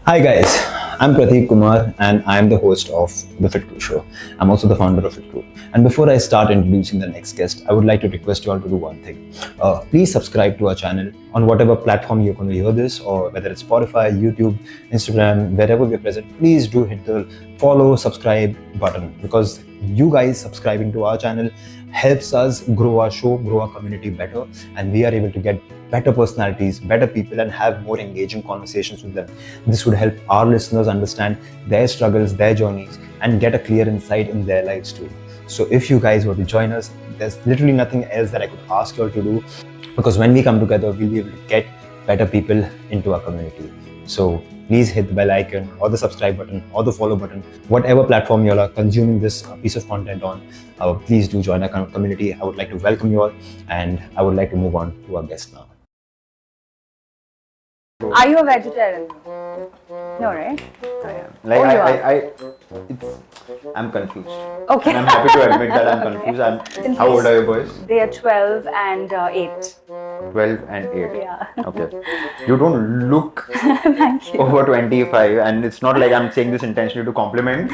Hi guys, I'm Prateek Kumar and I'm the host of the FitCru show. I'm also the founder of FitCru. And before I start introducing the next guest, I would like to request you all to do one thing. Please subscribe to our channel on whatever platform you're going to hear this, or whether it's Spotify, YouTube, Instagram, wherever we're present. Please do hit the follow, subscribe button, because you guys subscribing to our channel helps us grow our show, grow our community better, and we are able to get better personalities, better people, and have more engaging conversations with them. This would help our listeners understand their struggles, their journeys, and get a clear insight in their lives too. So if you guys were to join us, there's literally nothing else that I could ask you all to do, because when we come together, we'll be able to get better people into our community. So please hit the bell icon or the subscribe button or the follow button, whatever platform you all are consuming this piece of content on. Please do join our community. I would like to welcome you all, and I would like to move on to our guest now. Are you a vegetarian? No, right? I'm confused. Okay. And I'm happy to admit that I'm confused. How old are you boys? They are 12 and 8. 12 and 8. Yeah. Okay. You don't look Thank you. over 25, and it's not like I'm saying this intentionally to compliment,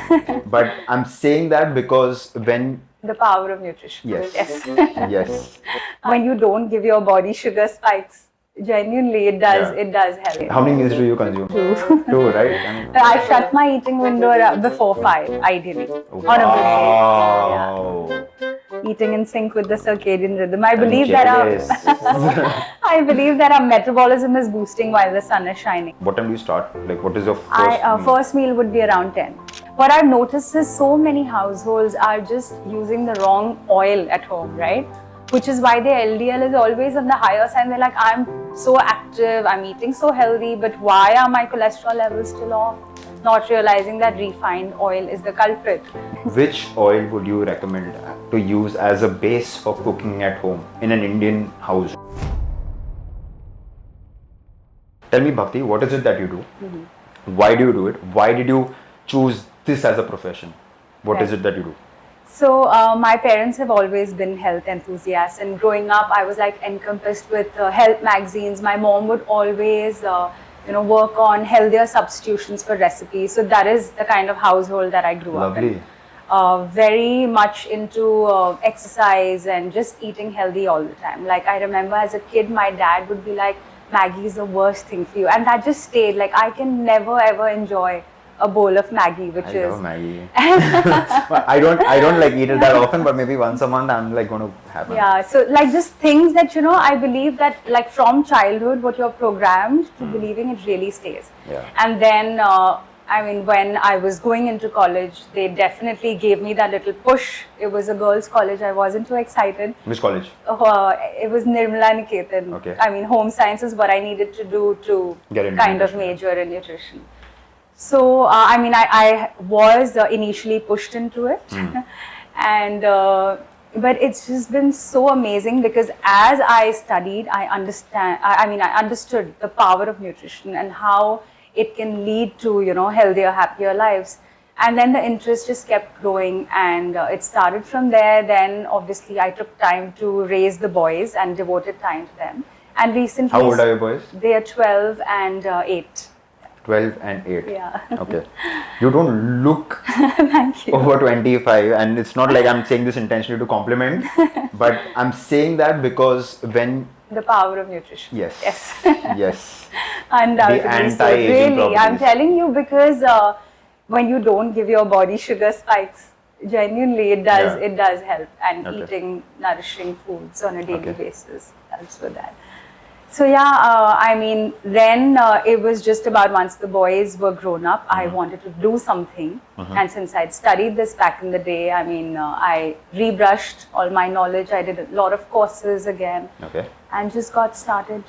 but I'm saying that because when... The power of nutrition. Yes. Yes. When you don't give your body sugar spikes, genuinely it does help. How many meals do you consume? 2. 2, right? I shut my eating window before 5, ideally. On a good day. Yeah. Eating in sync with the circadian rhythm. I believe that our metabolism is boosting while the sun is shining. What time do you start? Like, what is your first meal? First meal would be around 10. What I've noticed is so many households are just using the wrong oil at home, right? Which is why their LDL is always on the higher side. They're like, I'm so active, I'm eating so healthy, but why are my cholesterol levels still off? Not realizing that refined oil is the culprit. Which oil would you recommend to use as a base for cooking at home in an Indian house? Tell me, Bhakti, what is it that you do? Why do you do it? Why did you choose this as a profession? What is it that you do? So my parents have always been health enthusiasts, and growing up I was like encompassed with health magazines. My mom would always work on healthier substitutions for recipes. So that is the kind of household that I grew up in. Very much into exercise and just eating healthy all the time. Like, I remember as a kid, my dad would be like, Maggie is the worst thing for you, and that just stayed. Like, I can never ever enjoy a bowl of Maggie, which I love Maggie. I don't like eat it that often, but maybe once a month I'm like going to have it. Yeah, so like just things that, I believe that like from childhood, what you're programmed to believing, it really stays. Yeah. And then, when I was going into college, they definitely gave me that little push. It was a girls' college. I wasn't too excited. Which college? It was Nirmala Niketan. Okay. Home science is what I needed to do to kind of major in nutrition. So, I was initially pushed into it, and but it's just been so amazing, because as I studied, I understood the power of nutrition and how it can lead to, healthier, happier lives. And then the interest just kept growing, and it started from there. Then obviously I took time to raise the boys and devoted time to them. And recently... How old are your boys? They are 12 and 8. 12 and 8. Yeah. Okay. You don't look Thank you. over 25, and it's not like I'm saying this intentionally to compliment, but I'm saying that because when... The power of nutrition. Yes. Yes. Undoubtedly. So really, I'm telling you, because when you don't give your body sugar spikes, genuinely it does help, and eating nourishing foods on a daily basis helps with that. So then it was just about, once the boys were grown up, I wanted to do something. And since I'd studied this back in the day, I rebrushed all my knowledge. I did a lot of courses again. Okay. And just got started.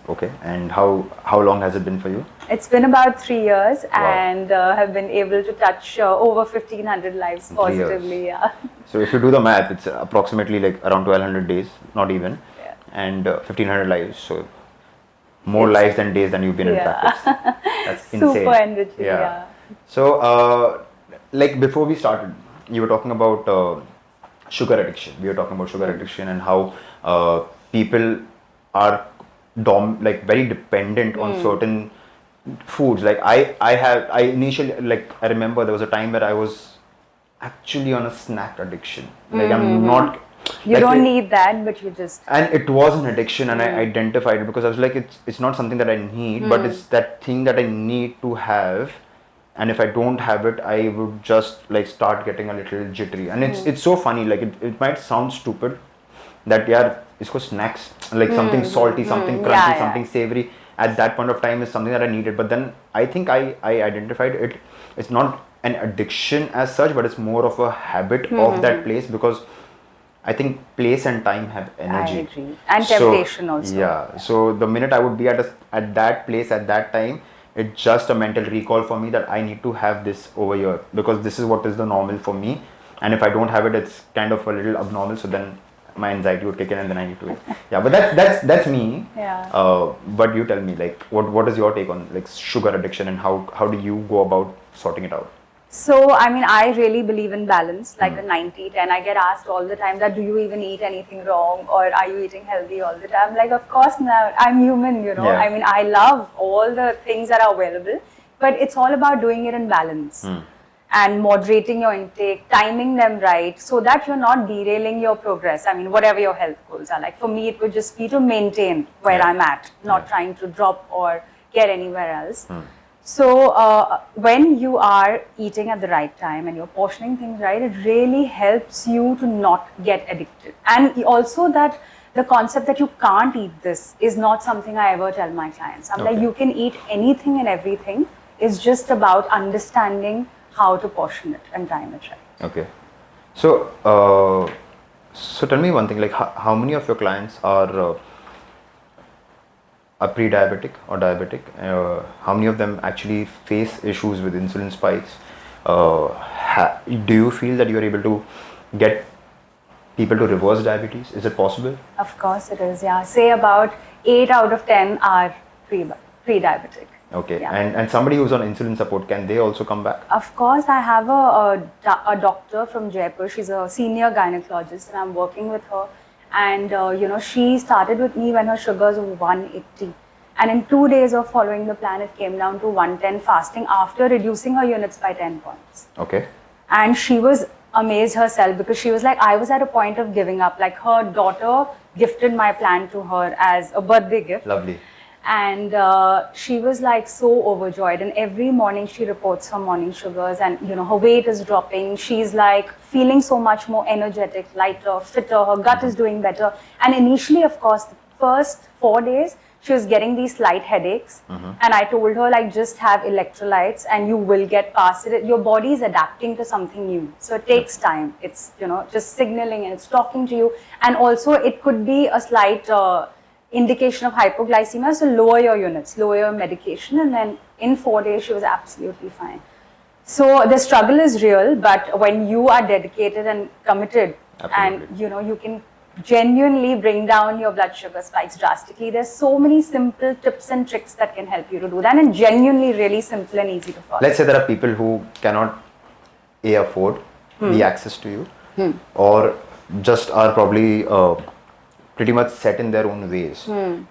Okay. And how long has it been for you? It's been about 3 years. Wow. And have been able to touch over 1,500 lives positively. Yeah. So if you do the math, it's approximately like around 1,200 days, not even. And 1,500 lives, so more lives than days than you've been in practice. That's insane. Super enriching, yeah. So, like before we started, you were talking about sugar addiction. We were talking about sugar addiction and how people are very dependent on certain foods. Like I initially, like I remember there was a time where I was actually on a snack addiction. Like I'm not. You like don't it- need that, but you just. And it was an addiction, and I identified it because I was like, it's not something that I need, but it's that thing that I need to have. And if I don't have it, I would just like start getting a little jittery. And it's so funny. Like it might sound stupid that yeah, it's called snacks, like something salty, something crunchy, Yeah. something savory. At that point of time is something that I needed. But then I think I identified it. It's not an addiction as such, but it's more of a habit of that place, because I think place and time have energy. I agree. And temptation also. Yeah. So the minute I would be at that place at that time, it's just a mental recall for me that I need to have this over here, because this is what is the normal for me. And if I don't have it, it's kind of a little abnormal. So then my anxiety would kick in, and then I need to eat. Yeah. But that's me. Yeah. But you tell me, like, what is your take on like sugar addiction, and how do you go about sorting it out? So, I mean, I really believe in balance, like a 90-10. I get asked all the time that, do you even eat anything wrong, or are you eating healthy all the time? Like, of course not. I'm human, you know. Yeah. I mean, I love all the things that are available, but it's all about doing it in balance and moderating your intake, timing them right, so that you're not derailing your progress. I mean, whatever your health goals are. Like, for me, it would just be to maintain where I'm at, not trying to drop or get anywhere else. So when you are eating at the right time and you're portioning things right, it really helps you to not get addicted. And also that the concept that you can't eat this is not something I ever tell my clients. I'm like, you can eat anything and everything. It's just about understanding how to portion it and time it right. Okay. So so tell me one thing, like how many of your clients are pre-diabetic or diabetic? How many of them actually face issues with insulin spikes? Do you feel that you are able to get people to reverse diabetes? Is it possible? Of course it is, yeah. Say about 8 out of 10 are pre-diabetic. Okay. Yeah. And somebody who's on insulin support, can they also come back? Of course, I have a doctor from Jaipur. She's a senior gynecologist, and I'm working with her. And you know, she started with me when her sugars were 180. And in 2 days of following the plan, it came down to 110 fasting after reducing her units by 10 points. Okay. And she was amazed herself, because she was like, I was at a point of giving up. Like, her daughter gifted my plan to her as a birthday gift. Lovely. And she was like so overjoyed, and every morning she reports her morning sugars, and you know, her weight is dropping. She's like feeling so much more energetic, lighter, fitter. Her gut is doing better. And initially, of course, the first 4 days she was getting these slight headaches, and I told her, like, just have electrolytes and you will get past it. Your body is adapting to something new, so it takes time. It's, you know, just signaling, and it's talking to you. And also it could be a slight indication of hypoglycemia, so lower your units, lower your medication, and then in 4 days she was absolutely fine. So the struggle is real, but when you are dedicated and committed, Absolutely. and you know, you can genuinely bring down your blood sugar spikes drastically. There's so many simple tips and tricks that can help you to do that, and genuinely really simple and easy to follow. Let's say there are people who cannot afford the access to you, or just are probably pretty much set in their own ways.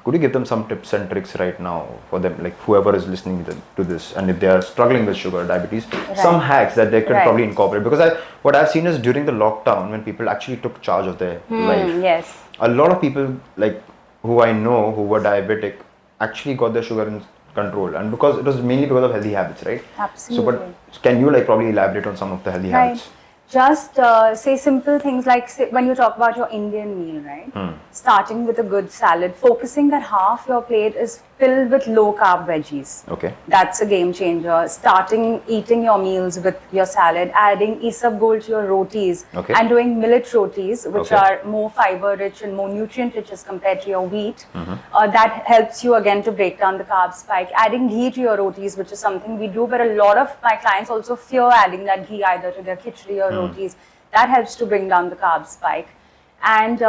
Could you give them some tips and tricks right now for them, like whoever is listening to this, and if they are struggling with sugar, diabetes, some hacks that they could probably incorporate? Because what I've seen is during the lockdown, when people actually took charge of their life, Yes. a lot of people, like who I know who were diabetic, actually got their sugar in control, and because it was mainly because of healthy habits, right? Absolutely. So, but can you like probably elaborate on some of the healthy habits? Just say simple things like, say, when you talk about your Indian meal, right? Starting with a good salad, focusing that half your plate is filled with low carb veggies. Okay. That's a game changer. Starting eating your meals with your salad, adding isabgol to your rotis, and doing millet rotis, which are more fiber rich and more nutrient rich as compared to your wheat. That helps you again to break down the carb spike. Adding ghee to your rotis, which is something we do, but a lot of my clients also fear adding that ghee either to their khichdi or rotis. That helps to bring down the carb spike. And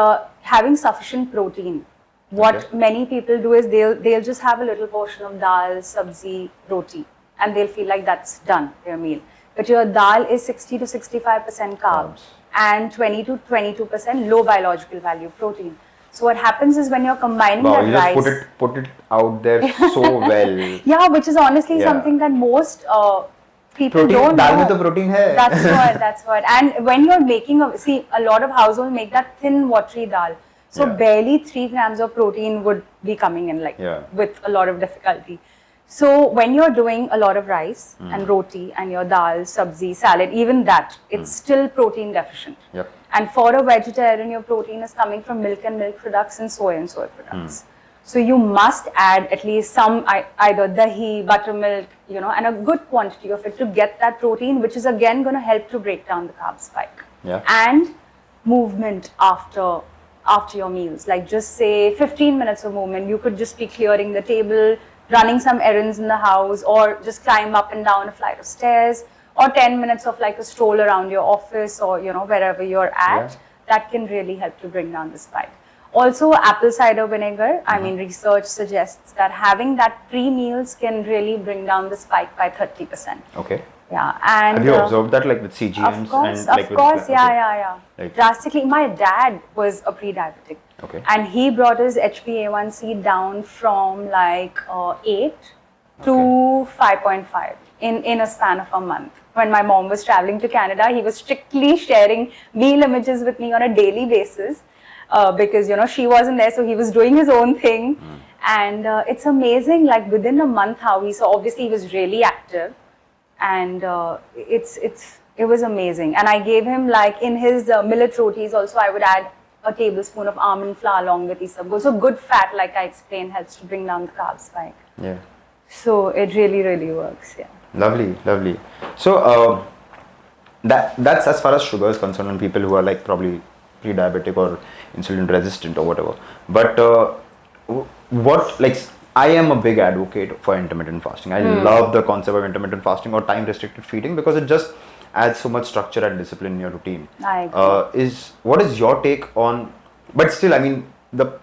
having sufficient protein. What many people do is they'll just have a little portion of dal, sabzi, roti, and they'll feel like that's done, their meal. But your dal is 60 to 65% carbs and 20 to 22% low biological value protein. So what happens is when you're combining Wow, that you just rice, put it out there so well. yeah, which is honestly Yeah. something that most people Protein, don't dal know. mein to protein hai. That's what. And when you're making a lot of households make that thin watery dal. So Yeah. barely 3 grams of protein would be coming in Yeah. with a lot of difficulty. So when you're doing a lot of rice and roti and your dal, sabzi, salad, even that, it's still protein deficient. Yep. And for a vegetarian, your protein is coming from milk and milk products and soy products. So you must add at least some either dahi, buttermilk, and a good quantity of it to get that protein, which is again going to help to break down the carb spike. Yeah. And movement after your meals, like just say 15 minutes of movement. You could just be clearing the table, running some errands in the house, or just climb up and down a flight of stairs, or 10 minutes of like a stroll around your office or wherever you're at. Yeah. That can really help to bring down the spike. Also, apple cider vinegar, I mean, research suggests that having that pre-meals can really bring down the spike by 30%. Okay. Yeah, and have you observed that like with CGMs of course, and like of course, with yeah. Like- Drastically, my dad was a pre-diabetic. Okay. And he brought his HbA1c down from like 8 to 5.5 in a span of a month. When my mom was traveling to Canada, he was strictly sharing meal images with me on a daily basis because she wasn't there, so he was doing his own thing. And it's amazing, like within a month how obviously he was really active, and it was amazing. And I gave him like in his millet rotis also, I would add a tablespoon of almond flour along with isabgol. So good fat, like I explained, helps to bring down the carb spike. Yeah. So it really, really works. Yeah. Lovely, lovely. So that's as far as sugar is concerned, and people who are like probably pre-diabetic or insulin resistant or whatever. But what like I am a big advocate for intermittent fasting. I love the concept of intermittent fasting or time restricted feeding because it just adds so much structure and discipline in your routine. I agree. What is your take on? But still, I mean, the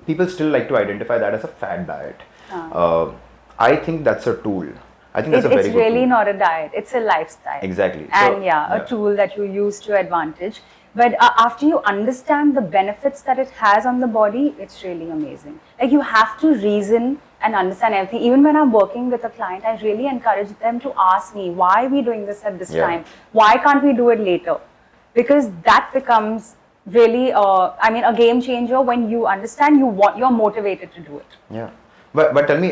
people still like to identify that as a fad diet. I think that's a tool. I think that's a very It's good really tool. not a diet. It's a lifestyle. Exactly. And So, a tool that you use to advantage. But after you understand the benefits that it has on the body, it's really amazing. Like you have to reason and understand everything. Even when I'm working with a client, I really encourage them to ask me, why are we doing this at this time? Why can't we do it later? Because that becomes really, a game changer when you understand you're motivated to do it. Yeah. But tell me,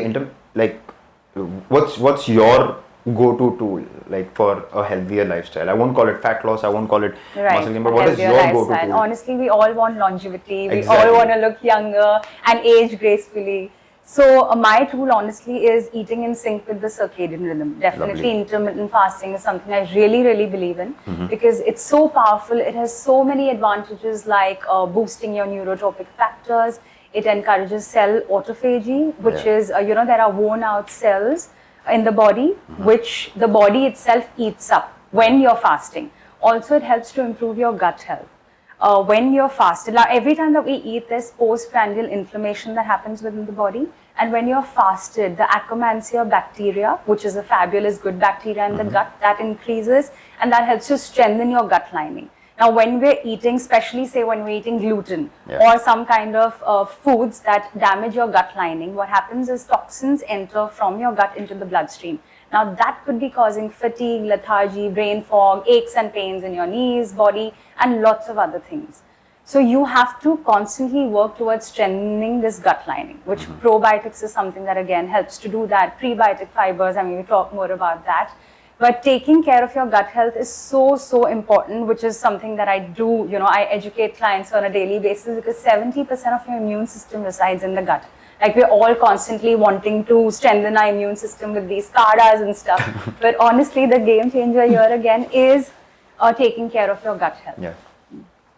what's your go-to tool like for a healthier lifestyle? I won't call it fat loss, I won't call it muscle gain, but what is your go-to tool? Honestly, we all want longevity. We Exactly. all want to look younger and age gracefully. So my tool honestly is eating in sync with the circadian rhythm. Definitely Lovely. intermittent fasting is something I really, really believe in because it's so powerful. It has so many advantages like boosting your neurotropic factors. It encourages cell autophagy, which is, there are worn out cells in the body, which the body itself eats up when you're fasting. Also, it helps to improve your gut health. When you're fasted, now every time that we eat, there's postprandial inflammation that happens within the body. And when you're fasted, the Akkermansia bacteria, which is a fabulous good bacteria in the gut, that increases and that helps to strengthen your gut lining. Now, when we're eating, especially say when we're eating gluten or some kind of foods that damage your gut lining, what happens is toxins enter from your gut into the bloodstream. Now, that could be causing fatigue, lethargy, brain fog, aches and pains in your knees, body, and lots of other things. So you have to constantly work towards strengthening this gut lining, which probiotics is something that again helps to do that. Prebiotic fibers, we'll talk more about that. But taking care of your gut health is so, so important, which is something that I do, I educate clients on a daily basis because 70% of your immune system resides in the gut. Like we're all constantly wanting to strengthen our immune system with these kadas and stuff. But honestly, the game changer here again is taking care of your gut health. Yeah.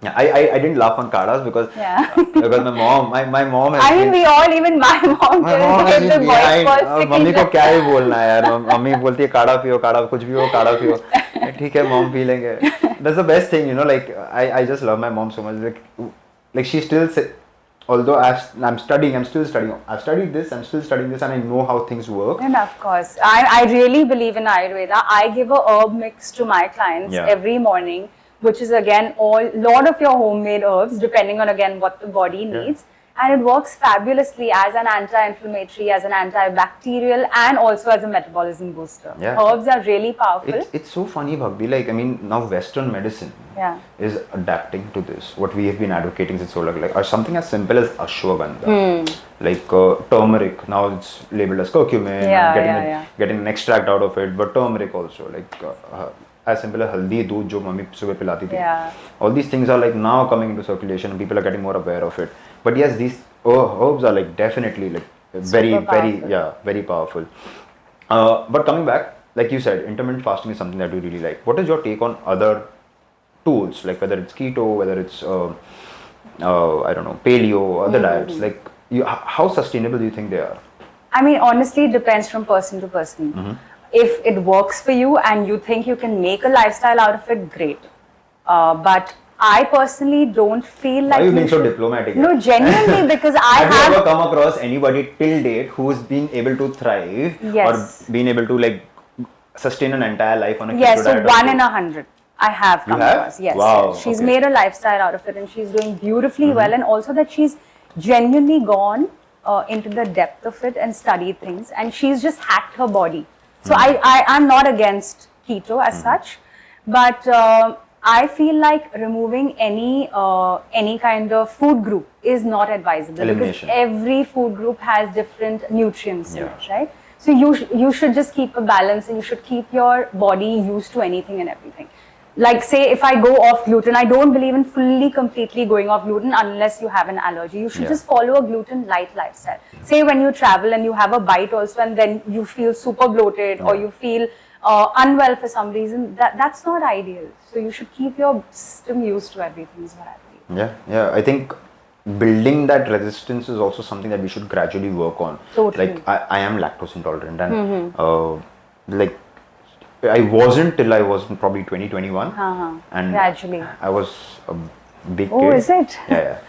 Yeah, I didn't laugh on kadas because my mom has we all, even my mom has the been voice behind, mummy को क्या ही बोलना है यार, mummy बोलती है काढ़ा पियो, काढ़ा कुछ भी हो, काढ़ा पियो, ठीक है मॉम पी लेंगे. That's the best thing, like I just love my mom so much. Like she still although I'm still studying. I've studied this, I'm still studying this, and I know how things work. And of course, I really believe in Ayurveda. I give a herb mix to my clients every morning, which is again lot of your homemade herbs, depending on again what the body needs. And it works fabulously as an anti-inflammatory, as an antibacterial, and also as a metabolism booster. Yeah. Herbs are really powerful. It's so funny, Bhakti. Like, I mean, now Western medicine is adapting to this. What we have been advocating since so long, like, or something as simple as ashwagandha, like turmeric. Now it's labeled as curcumin. Getting an extract out of it, but turmeric also, like as simple as haldi, doodh, jo mummy subah pilati thi. All these things are like now coming into circulation, and people are getting more aware of it. But yes, these herbs are like definitely like very powerful. But coming back, like you said, intermittent fasting is something that we really like. What is your take on other tools, like whether it's keto, whether it's I don't know, paleo, other diets? Like, how sustainable do you think they are? I mean, honestly, it depends from person to person. If it works for you and you think you can make a lifestyle out of it, great. But I personally don't feel like. Why are you being so diplomatic? No, genuinely, because I have you ever come across anybody till date who's been able to thrive or been able to like sustain an entire life on a keto diet? Yes, so 1 in 100. I have come across. Yes, wow. Yes. She's made a lifestyle out of it, and she's doing beautifully well, and also that she's genuinely gone into the depth of it and studied things, and she's just hacked her body. So I'm not against keto as such, but I feel like removing any kind of food group is not advisable. Elimination. Because every food group has different nutrients in it, right? So you should just keep a balance, and you should keep your body used to anything and everything. Like, say, if I go off gluten, I don't believe in completely going off gluten unless you have an allergy. You should just follow a gluten light lifestyle. Say when you travel and you have a bite also, and then you feel super bloated or you feel unwell for some reason, that's not ideal. So you should keep your system used to everything is what I believe. Yeah. I think building that resistance is also something that we should gradually work on. Totally. Like, I am lactose intolerant, and like, I wasn't till I was probably 2021, and gradually I was a big kid. Oh, is it? Yeah.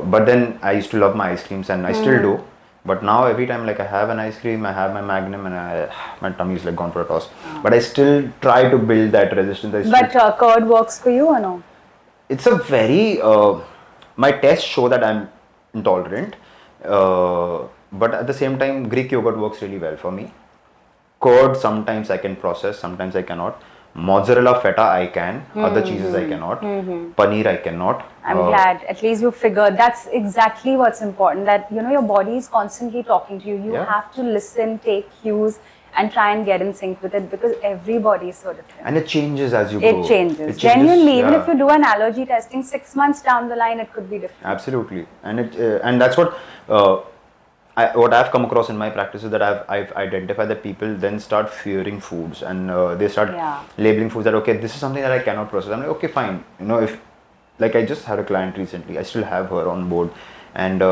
But then I used to love my ice creams, and I still do. But now every time like I have an ice cream, I have my Magnum, and my tummy is like gone for a toss. But I still try to build that resistance. But curd works for you or no? It's a very my tests show that I'm intolerant, but at the same time Greek yogurt works really well for me. Curd sometimes I can process, sometimes I cannot. Mozzarella feta I can, other cheeses I cannot. Paneer I cannot. I'm glad at least you figured. That's exactly what's important, that your body is constantly talking to you. You have to listen, take cues, and try and get in sync with it, because every body is so different. And it changes as you go. It changes. Genuinely, even if you do an allergy testing 6 months down the line, it could be different. Absolutely. And and that's what what I've come across in my practice is that I've identified that people then start fearing foods, and they start labeling foods that, okay, this is something that I cannot process. I'm like, okay, fine. If like I just had a client recently, I still have her on board, and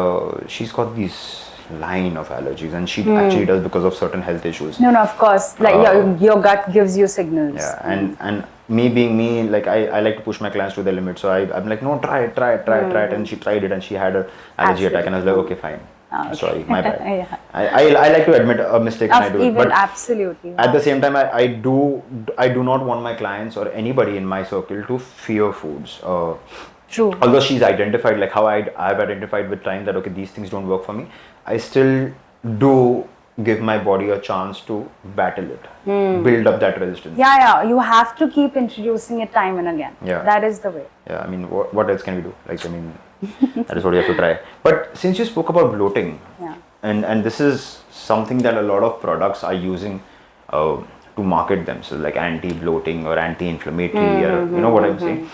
she's got these line of allergies, and she actually does because of certain health issues. No, of course. Like your gut gives you signals. Yeah, and me being me, like I like to push my clients to their limit. So I'm like, no, try it, and she tried it, and she had an allergy attack, and I was like, okay, fine. Okay. Sorry, my bad. I like to admit a mistake when I do it, but absolutely. At the same time, I do not want my clients or anybody in my circle to fear foods. True. Although she's identified, like how I've identified with time that, okay, these things don't work for me, I still do give my body a chance to battle it, build up that resistance. Yeah, you have to keep introducing it time and again. Yeah, that is the way. Yeah, I mean, what else can we do? Like, I mean, that is what you have to try. But since you spoke about bloating, and this is something that a lot of products are using to market themselves, like anti-bloating or anti-inflammatory, or you know what I'm saying.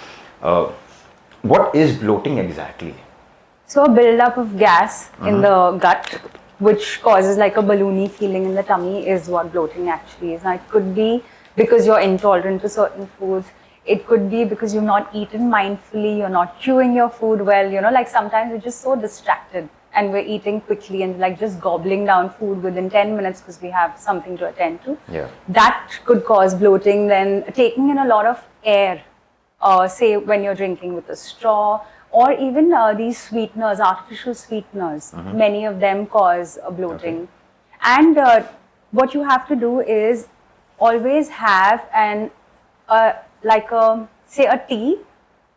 What is bloating exactly? So a build-up of gas in the gut, which causes like a balloony feeling in the tummy, is what bloating actually is. Now, it could be because you're intolerant to certain foods. It could be because you've not eaten mindfully, you're not chewing your food well. Like sometimes we're just so distracted and we're eating quickly and like just gobbling down food within 10 minutes because we have something to attend to. Yeah. That could cause bloating. Then taking in a lot of air, say when you're drinking with a straw, or even these sweeteners, artificial sweeteners, many of them cause bloating. Okay. And what you have to do is always have like a say a tea,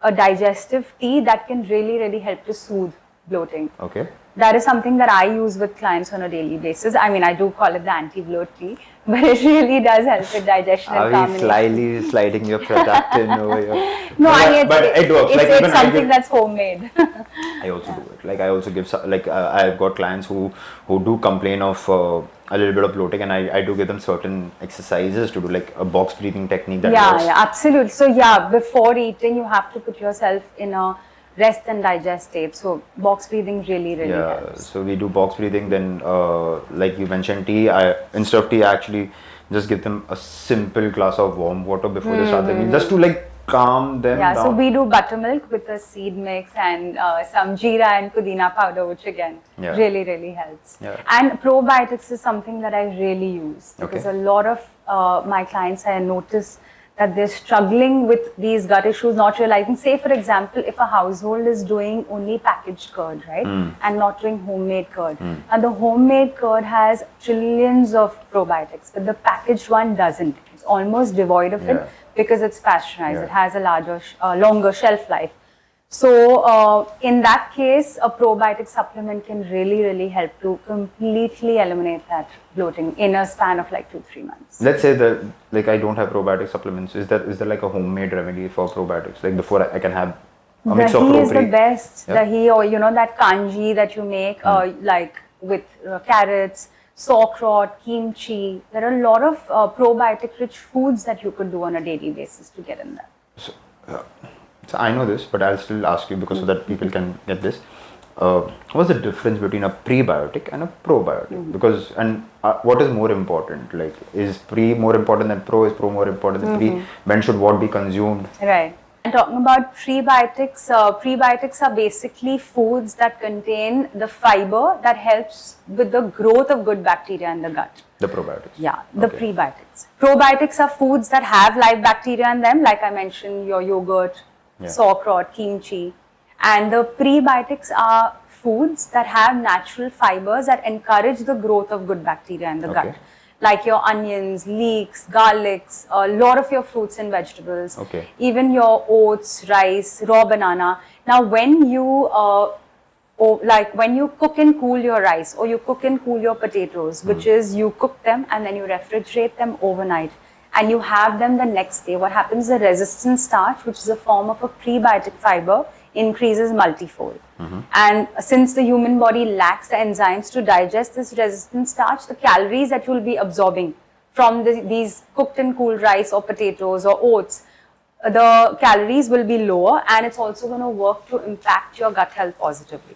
a digestive tea that can really help to soothe bloating. Okay. That is something that I use with clients on a daily basis. I mean, I do call it the anti-bloat tea, but it really does help with digestion and Are we calming. slyly sliding your product in over here? No, I mean, but it works. Like, it's even something that's homemade. I also do it. Like I also give I've got clients who do complain of a little bit of bloating, and I do give them certain exercises to do, like a box breathing technique that works. Yeah, absolutely. So before eating, you have to put yourself in a rest and digest state. So box breathing really helps. So we do box breathing. Then, like you mentioned, tea. Instead of tea, I actually just give them a simple glass of warm water before they start their meal, just to like calm them down. So we do buttermilk with a seed mix and some jeera and pudina powder, which again really helps. And probiotics is something that I really use, because a lot of my clients, I notice that they're struggling with these gut issues, not realizing. Say, for example, if a household is doing only packaged curd, right, and not doing homemade curd, and the homemade curd has trillions of probiotics, but the packaged one doesn't. It's almost devoid of it because it's pasteurized. It has a longer shelf life. So in that case, a probiotic supplement can really help to completely eliminate that bloating in a span of like 2-3 months. Let's say that like I don't have probiotic supplements. Is there like a homemade remedy for probiotics? Like before I can have a mix of Dahi is the best. Yeah. Dahi, or that kanji that you make like with carrots, sauerkraut, kimchi. There are a lot of probiotic rich foods that you could do on a daily basis to get in there. So I know this, but I'll still ask you because so that people can get this. What's the difference between a prebiotic and a probiotic? Because what is more important? Like, is pre more important than pro? Is pro more important than pre? When should what be consumed? Right. And talking about prebiotics, prebiotics are basically foods that contain the fiber that helps with the growth of good bacteria in the gut. The probiotics. Yeah, the prebiotics. Probiotics are foods that have live bacteria in them, like I mentioned, your yogurt, sauerkraut, kimchi. And the prebiotics are foods that have natural fibers that encourage the growth of good bacteria in the gut. Like your onions, leeks, garlics, a lot of your fruits and vegetables, even your oats, rice, raw banana. Now, when you when you cook and cool your rice, or you cook and cool your potatoes, which is you cook them and then you refrigerate them overnight, and you have them the next day, what happens? The resistant starch, which is a form of a prebiotic fiber, increases multifold. And since the human body lacks the enzymes to digest this resistant starch, the calories that you will be absorbing from these cooked and cooled rice or potatoes or oats, the calories will be lower, and it's also going to work to impact your gut health positively.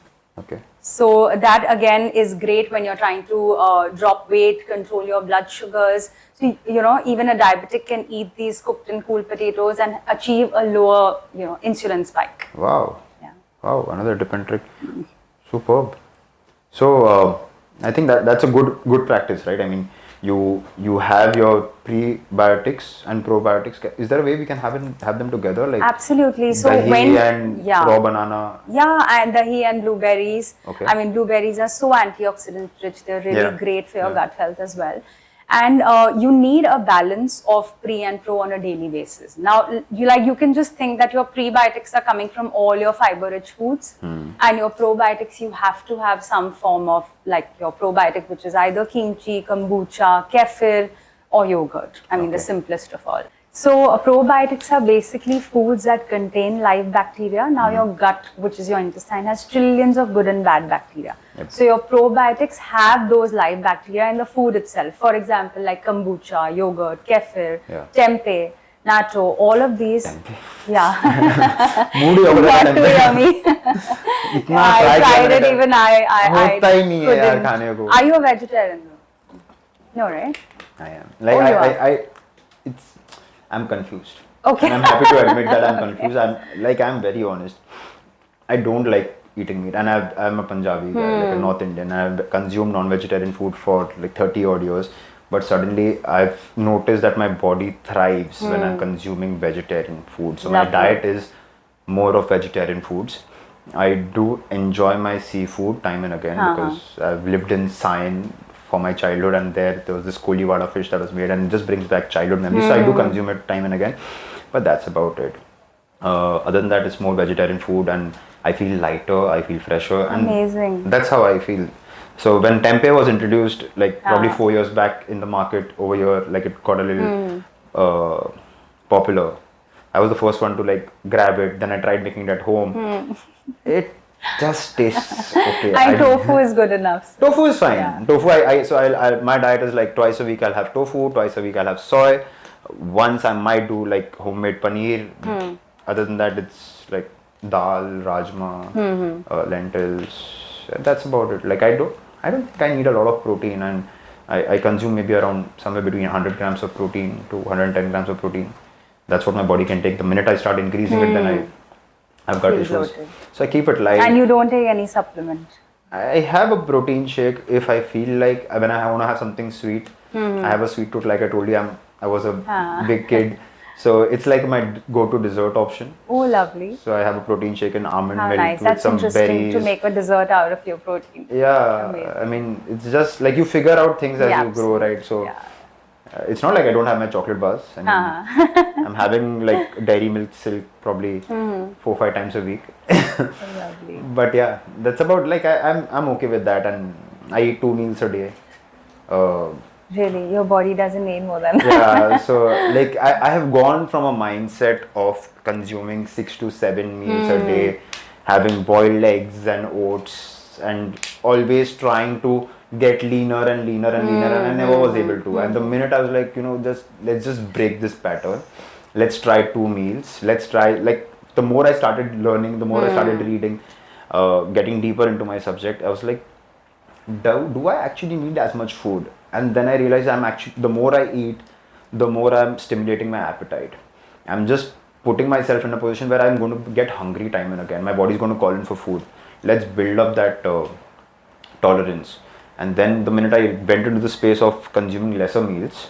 So that again is great when you're trying to drop weight, control your blood sugars. So, even a diabetic can eat these cooked and cooled potatoes and achieve a lower, insulin spike. Wow. Wow, another tip and trick. Superb. So I think that's a good practice, right? I mean, you have your prebiotics and probiotics. Is there a way we can have them together? Like absolutely. So dahi and raw banana. Yeah, and dahi and blueberries. I mean, blueberries are so antioxidant rich. They're really great for your gut health as well. And you need a balance of pre and pro on a daily basis. Now, you can just think that your prebiotics are coming from all your fiber-rich foods, and your probiotics, you have to have some form of like your probiotic, which is either kimchi, kombucha, kefir, or yogurt. I mean, the simplest of all. So probiotics are basically foods that contain live bacteria. Now your gut, which is your intestine, has trillions of good and bad bacteria. So your probiotics have those live bacteria in the food itself. For example, like kombucha, yogurt, kefir, tempeh, natto, all of these. Moody over not too yummy. I tried it, even I couldn't. Are you a vegetarian though? No, right? I am. I'm confused. And I'm happy to admit that I'm confused. I'm very honest. I don't like eating meat, and I'm a Punjabi guy, like a North Indian. I've consumed non-vegetarian food for like 30 odd years, but suddenly I've noticed that my body thrives when I'm consuming vegetarian food. So my diet is more of vegetarian foods. I do enjoy my seafood time and again because I've lived in Sion for my childhood, and there was this Kolivada fish that was made, and it just brings back childhood memories. So I do consume it time and again, but that's about it. Other than that, it's more vegetarian food, and I feel lighter, I feel fresher, and Amazing. that's how I feel. So when tempeh was introduced, like probably Ah. 4 years back in the market over here, like it got a little popular. I was the first one to like grab it. Then I tried making it at home. It just tastes okay. And tofu is good enough. Tofu is fine. Yeah. Tofu, my diet is like twice a week I'll have tofu, twice a week I'll have soy. Once I might do like homemade paneer. Other than that, it's like dal, rajma, lentils. That's about it. Like I don't think I need a lot of protein, and I consume maybe around somewhere between 100 grams of protein to 110 grams of protein. That's what my body can take. The minute I start increasing it, then I've got Feel issues. bloated. So I keep it light. And you don't take any supplement. I have a protein shake if I feel like when I want to have something sweet. I have a sweet tooth, like I told you. I was a big kid, so it's like my go-to dessert option. Oh, lovely. So I have a protein shake and almond How milk nice. with That's some interesting berries. to make a dessert out of your protein. Yeah, Amazing. I mean it's just like you figure out things as Yeah, you grow, right? So Yeah. it's not like I don't have my chocolate bars. I mean, I'm having like dairy milk silk probably 4-5 times a week. Lovely. But yeah, that's about like I'm okay with that, and I eat 2 meals a day. Really, your body doesn't need more than that. Yeah, so like I have gone from a mindset of consuming 6 to 7 meals a day, having boiled eggs and oats, and always trying to get leaner and leaner and leaner, and I never was able to. And the minute I was like, let's just break this pattern. Let's try 2 meals. Let's try, like, the more I started learning, the more I started reading, getting deeper into my subject, I was like, do I actually need as much food? And then I realized the more I eat, the more I'm stimulating my appetite. I'm just putting myself in a position where I'm going to get hungry time and again. My body's going to call in for food. Let's build up that tolerance. And then the minute I went into the space of consuming lesser meals,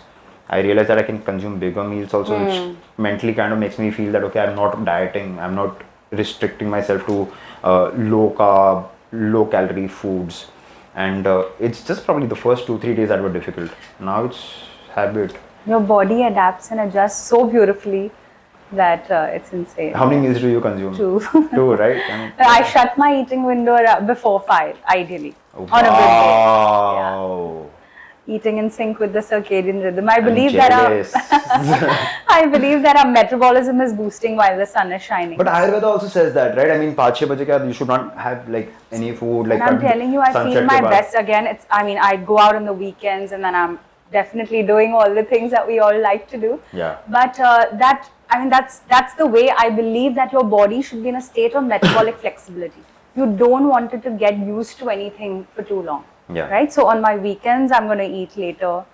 I realized that I can consume bigger meals also, which mentally kind of makes me feel that, okay, I'm not dieting, I'm not restricting myself to low carb, low calorie foods. And it's just probably the first 2-3 days that were difficult. Now it's habit. Your body adapts and adjusts so beautifully that it's insane. How many meals do you consume? 2. 2, right? I mean, I shut my eating window before 5, ideally. On a good day. wow. Eating in sync with the circadian rhythm. I I'm believe jealous. I believe that our metabolism is boosting while the sun is shining. But Ayurveda also says that, right? I mean, 5-6 baje ke baad you should not have like any food. Like And I'm telling you, I feel sunset my ke baad. best again. I go out on the weekends and then I'm definitely doing all the things that we all like to do. Yeah. But that's the way I believe that your body should be in a state of metabolic flexibility. You don't want it to get used to anything for too long. Yeah. Right? So on my weekends, I'm going to eat later.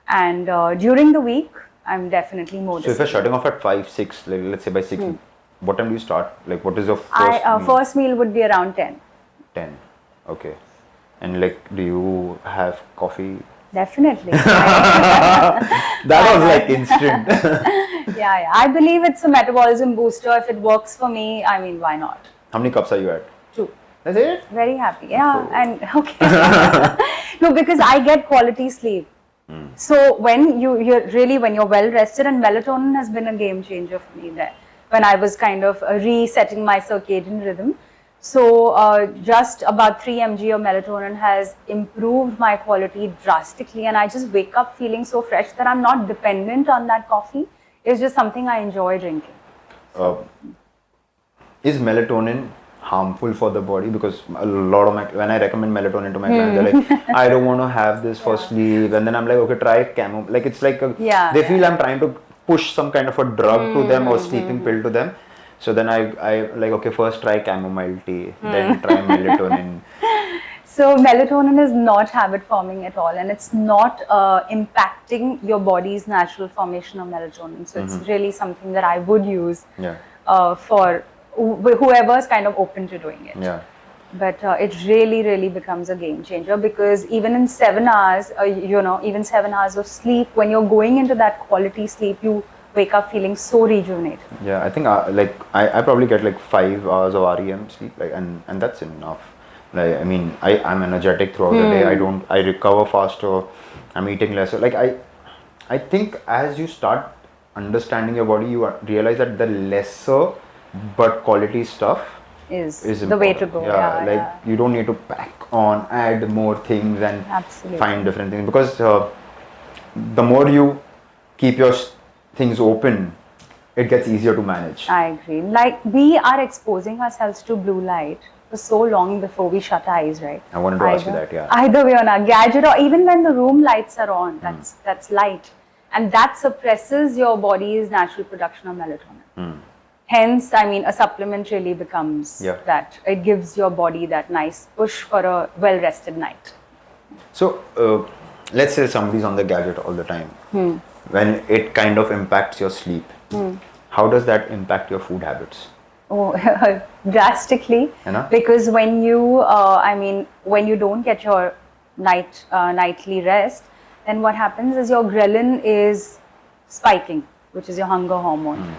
And during the week, I'm definitely more So if you're disciplined. shutting off at 5-6, like let's say by 6, what time do you start? Like what is your first meal? First meal would be around 10. 10. Okay. And like, do you have coffee? Definitely. That was like instant. Yeah. I believe it's a metabolism booster. If it works for me, I mean, why not? How many cups are you at? 2. That's it? Very happy. Yeah. And okay. No, because I get quality sleep. So when when you're well rested, and melatonin has been a game changer for me there. When I was kind of resetting my circadian rhythm. So just about 3 mg of melatonin has improved my quality drastically, and I just wake up feeling so fresh that I'm not dependent on that coffee. It's just something I enjoy drinking. Is melatonin harmful for the body? Because a lot of when I recommend melatonin to my clients, they're like, I don't want to have this for sleep, and then I'm like, okay, try chamomile. Like it's like they feel I'm trying to push some kind of a drug to them or sleeping pill to them. So then I like, okay, first try chamomile tea, then try melatonin. So melatonin is not habit forming at all, and it's not impacting your body's natural formation of melatonin. So it's really something that I would use for whoever's kind of open to doing it. Yeah. But it really becomes a game changer, because even in 7 hours, even 7 hours of sleep, when you're going into that quality sleep, you wake up feeling so rejuvenated. Yeah, I think like I probably get like 5 hours of REM sleep, like and that's enough. Like I mean, I'm energetic throughout the day. I recover faster. I'm eating lesser. Like I think as you start understanding your body, you realize that the lesser but quality stuff is is the way important. to go. Yeah, like yeah. you don't need to pack on, add more things, and Absolutely. find different things, because the more you keep your things open, it gets easier to manage. I agree. Like, we are exposing ourselves to blue light for so long before we shut our eyes, right? I wanted to ask you that, yeah. Either way, on a gadget, or even when the room lights are on, that's light, and that suppresses your body's natural production of melatonin. Hence, I mean, a supplement really becomes that. It gives your body that nice push for a well-rested night. So, let's say somebody's on the gadget all the time. When it kind of impacts your sleep, how does that impact your food habits? Oh, drastically. Because when you, when you don't get your nightly rest, then what happens is your ghrelin is spiking, which is your hunger hormone.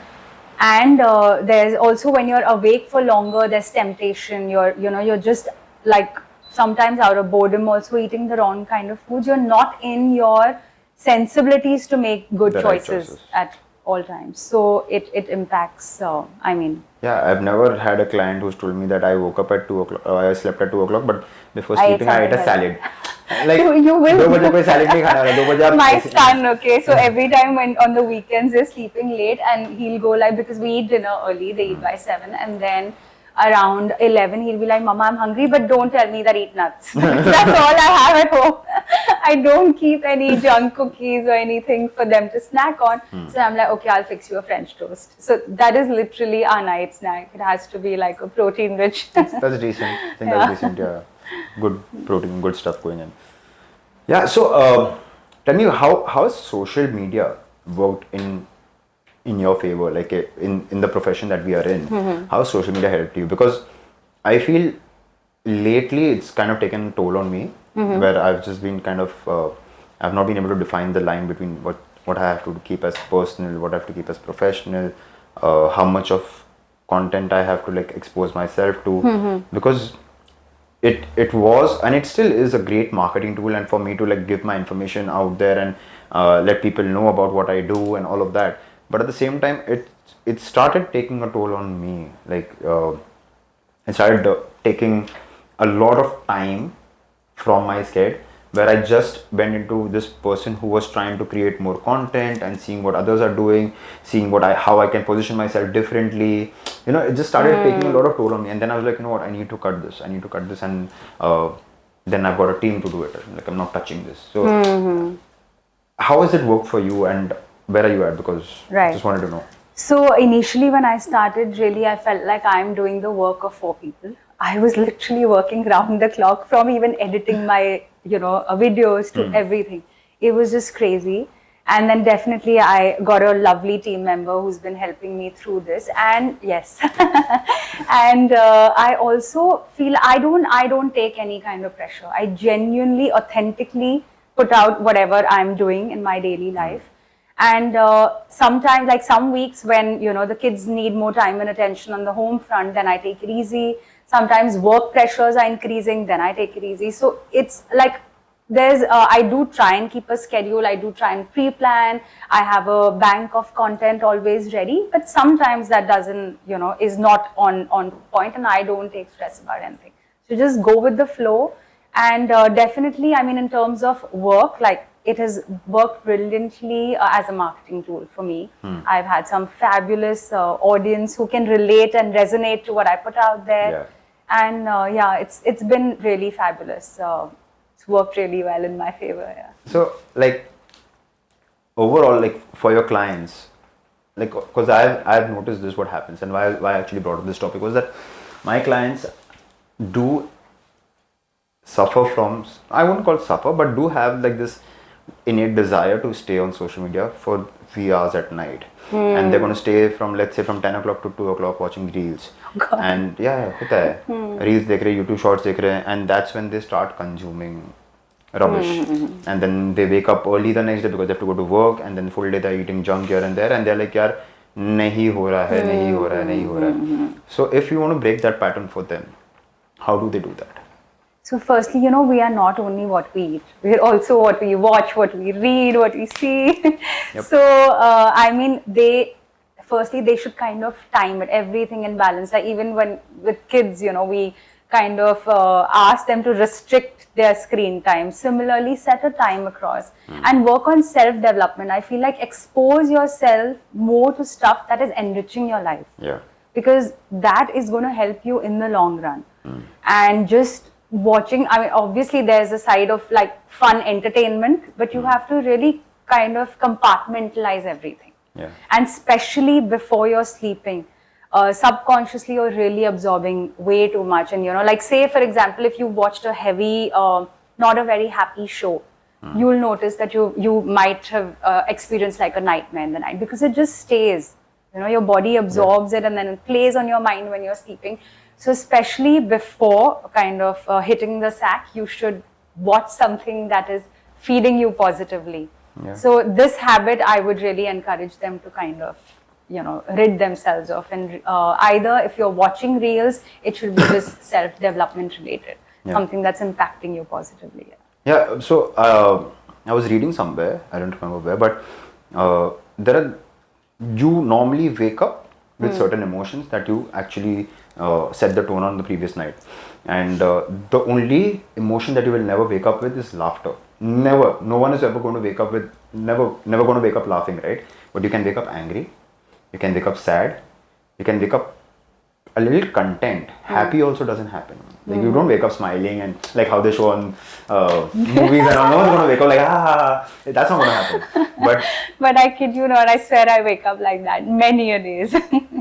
And there's also, when you're awake for longer, there's temptation. You're just like, sometimes out of boredom also eating the wrong kind of foods. You're not in your sensibilities to make good choices at all times. So it impacts, Yeah, I've never had a client who's told me that I woke up at 2 o'clock, I slept at 2 o'clock, but before sleeping I ate a salad. Like, you will. 2 baje koi salad nahi khana hai, 2 baje aap My son, okay, so every time when on the weekends they're sleeping late, and he'll go like, because we eat dinner early, they eat by 7, and then around 11 he'll be like, Mama, I'm hungry, but don't tell me that eat nuts. That's all I have at home. I don't keep any junk cookies or anything for them to snack on. So I'm like, okay, I'll fix you a French toast. So that is literally our night snack. It has to be like a protein rich. That's decent. I think that's decent, yeah. Good protein, good stuff going in. Yeah, so tell me, how has social media worked in your favor, like in the profession that we are in? How has social media helped you? Because I feel lately it's kind of taken a toll on me, where I've just been kind of, I've not been able to define the line between what I have to keep as personal, what I have to keep as professional, how much of content I have to like expose myself to, because it was, and it still is, a great marketing tool, and for me to like give my information out there and let people know about what I do and all of that. But at the same time, it started taking a toll on me. Like it started taking a lot of time from my schedule, where I just went into this person who was trying to create more content and seeing what others are doing, seeing how I can position myself differently. It just started taking a lot of toll on me, and then I was like, you know what, I need to cut this, and then I've got a team to do it. Like, I'm not touching this. So how has it worked for you, and where are you at? Because I just wanted to know. So initially when I started, really I felt like I'm doing the work of 4 people. I was literally working round the clock, from even editing my videos to everything. It was just crazy. And then definitely I got a lovely team member who's been helping me through this. And yes, and I also feel I don't take any kind of pressure. I genuinely, authentically put out whatever I'm doing in my daily life. And sometimes, like some weeks when the kids need more time and attention on the home front, then I take it easy. Sometimes work pressures are increasing, then I take it easy. So it's like I do try and keep a schedule. I do try and pre-plan. I have a bank of content always ready, but sometimes that doesn't, is not on point, and I don't take stress about anything. So just go with the flow. And definitely, I mean, in terms of work, like, it has worked brilliantly as a marketing tool for me. I've had some fabulous audience who can relate and resonate to what I put out there. And it's been really fabulous. It's worked really well in my favor. So, like, overall, like, for your clients, like, because I've noticed this, what happens, and why I actually brought up this topic was that my clients do suffer from, I wouldn't call it suffer, but do have like this innate desire to stay on social media for 3 hours at night. And they're going to stay from, let's say, from 10 o'clock to 2 o'clock watching reels. And hota hai. Reels dekh rahe, YouTube shorts dekh rahe, and that's when they start consuming rubbish. And then they wake up early the next day because they have to go to work, and then full day they're eating junk here and there, and they're like, yaar, nahi ho raha hai, nahi ho raha hai, nahi ho raha hai. So if you want to break that pattern for them, how do they do that? So firstly, we are not only what we eat, we're also what we watch, what we read, what we see. So, I mean, firstly they should kind of time it, everything in balance. Like even when with kids, we kind of ask them to restrict their screen time. Similarly, set a time across and work on self-development. I feel like expose yourself more to stuff that is enriching your life. Yeah. Because that is going to help you in the long run. And just watching, I mean, obviously there's a side of like fun entertainment, but you have to really kind of compartmentalize everything. Yeah. And especially before you're sleeping, subconsciously you're really absorbing way too much. And like say for example, if you watched a heavy, not a very happy show, you'll notice that you might have experienced like a nightmare in the night, because it just stays. Your body absorbs it and then it plays on your mind when you're sleeping. So especially before kind of hitting the sack, you should watch something that is feeding you positively. Yeah. So this habit, I would really encourage them to kind of, rid themselves of. And either if you're watching reels, it should be just self-development related, something that's impacting you positively. Yeah. So I was reading somewhere, I don't remember where, but you normally wake up with certain emotions that you actually set the tone on the previous night, and the only emotion that you will never wake up with is laughter. Never. No one is ever going to wake up with never going to wake up laughing, right? But you can wake up angry, you can wake up sad, you can wake up a little content. Happy also doesn't happen. Like you don't wake up smiling and like how they show on movies and all. No one's gonna wake up like that's not gonna happen. But I kid you not, I swear I wake up like that many a days.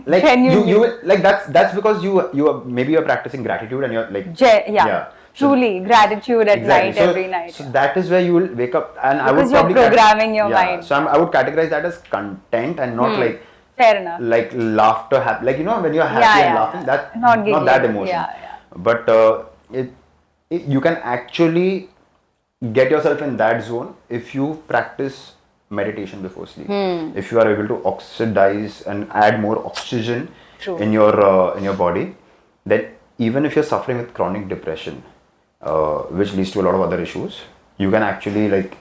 Like you like that's because you are maybe you're practicing gratitude and you're like truly gratitude at exactly. night, every night. So that is where you will wake up, and because I would you're probably programming your mind. So I would categorize that as content and not like fair enough. Like laughter, like when you're happy and laughing, that not that emotion. But you can actually get yourself in that zone if you practice meditation before sleep. If you are able to oxidize and add more oxygen in your body, then even if you're suffering with chronic depression, which leads to a lot of other issues, you can actually like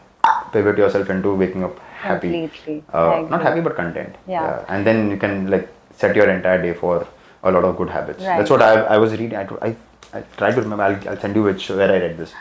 pivot yourself into waking up happy. Completely. Not happy but content. And then you can like set your entire day for a lot of good habits. That's what I was reading. I try to remember. I'll send you where I read this.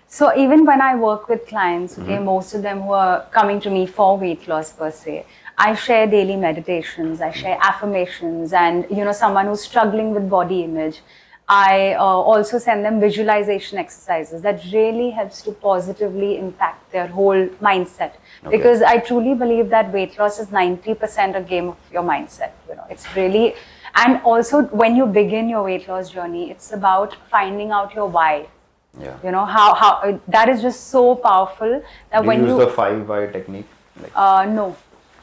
So even when I work with clients, most of them who are coming to me for weight loss per se, I share daily meditations, I share affirmations, and someone who's struggling with body image, I also send them visualization exercises that really helps to positively impact their whole mindset. Because I truly believe that weight loss is 90% a game of your mindset. It's really, and also when you begin your weight loss journey, it's about finding out your why. How that is just so powerful that when you use the 5 why technique. No.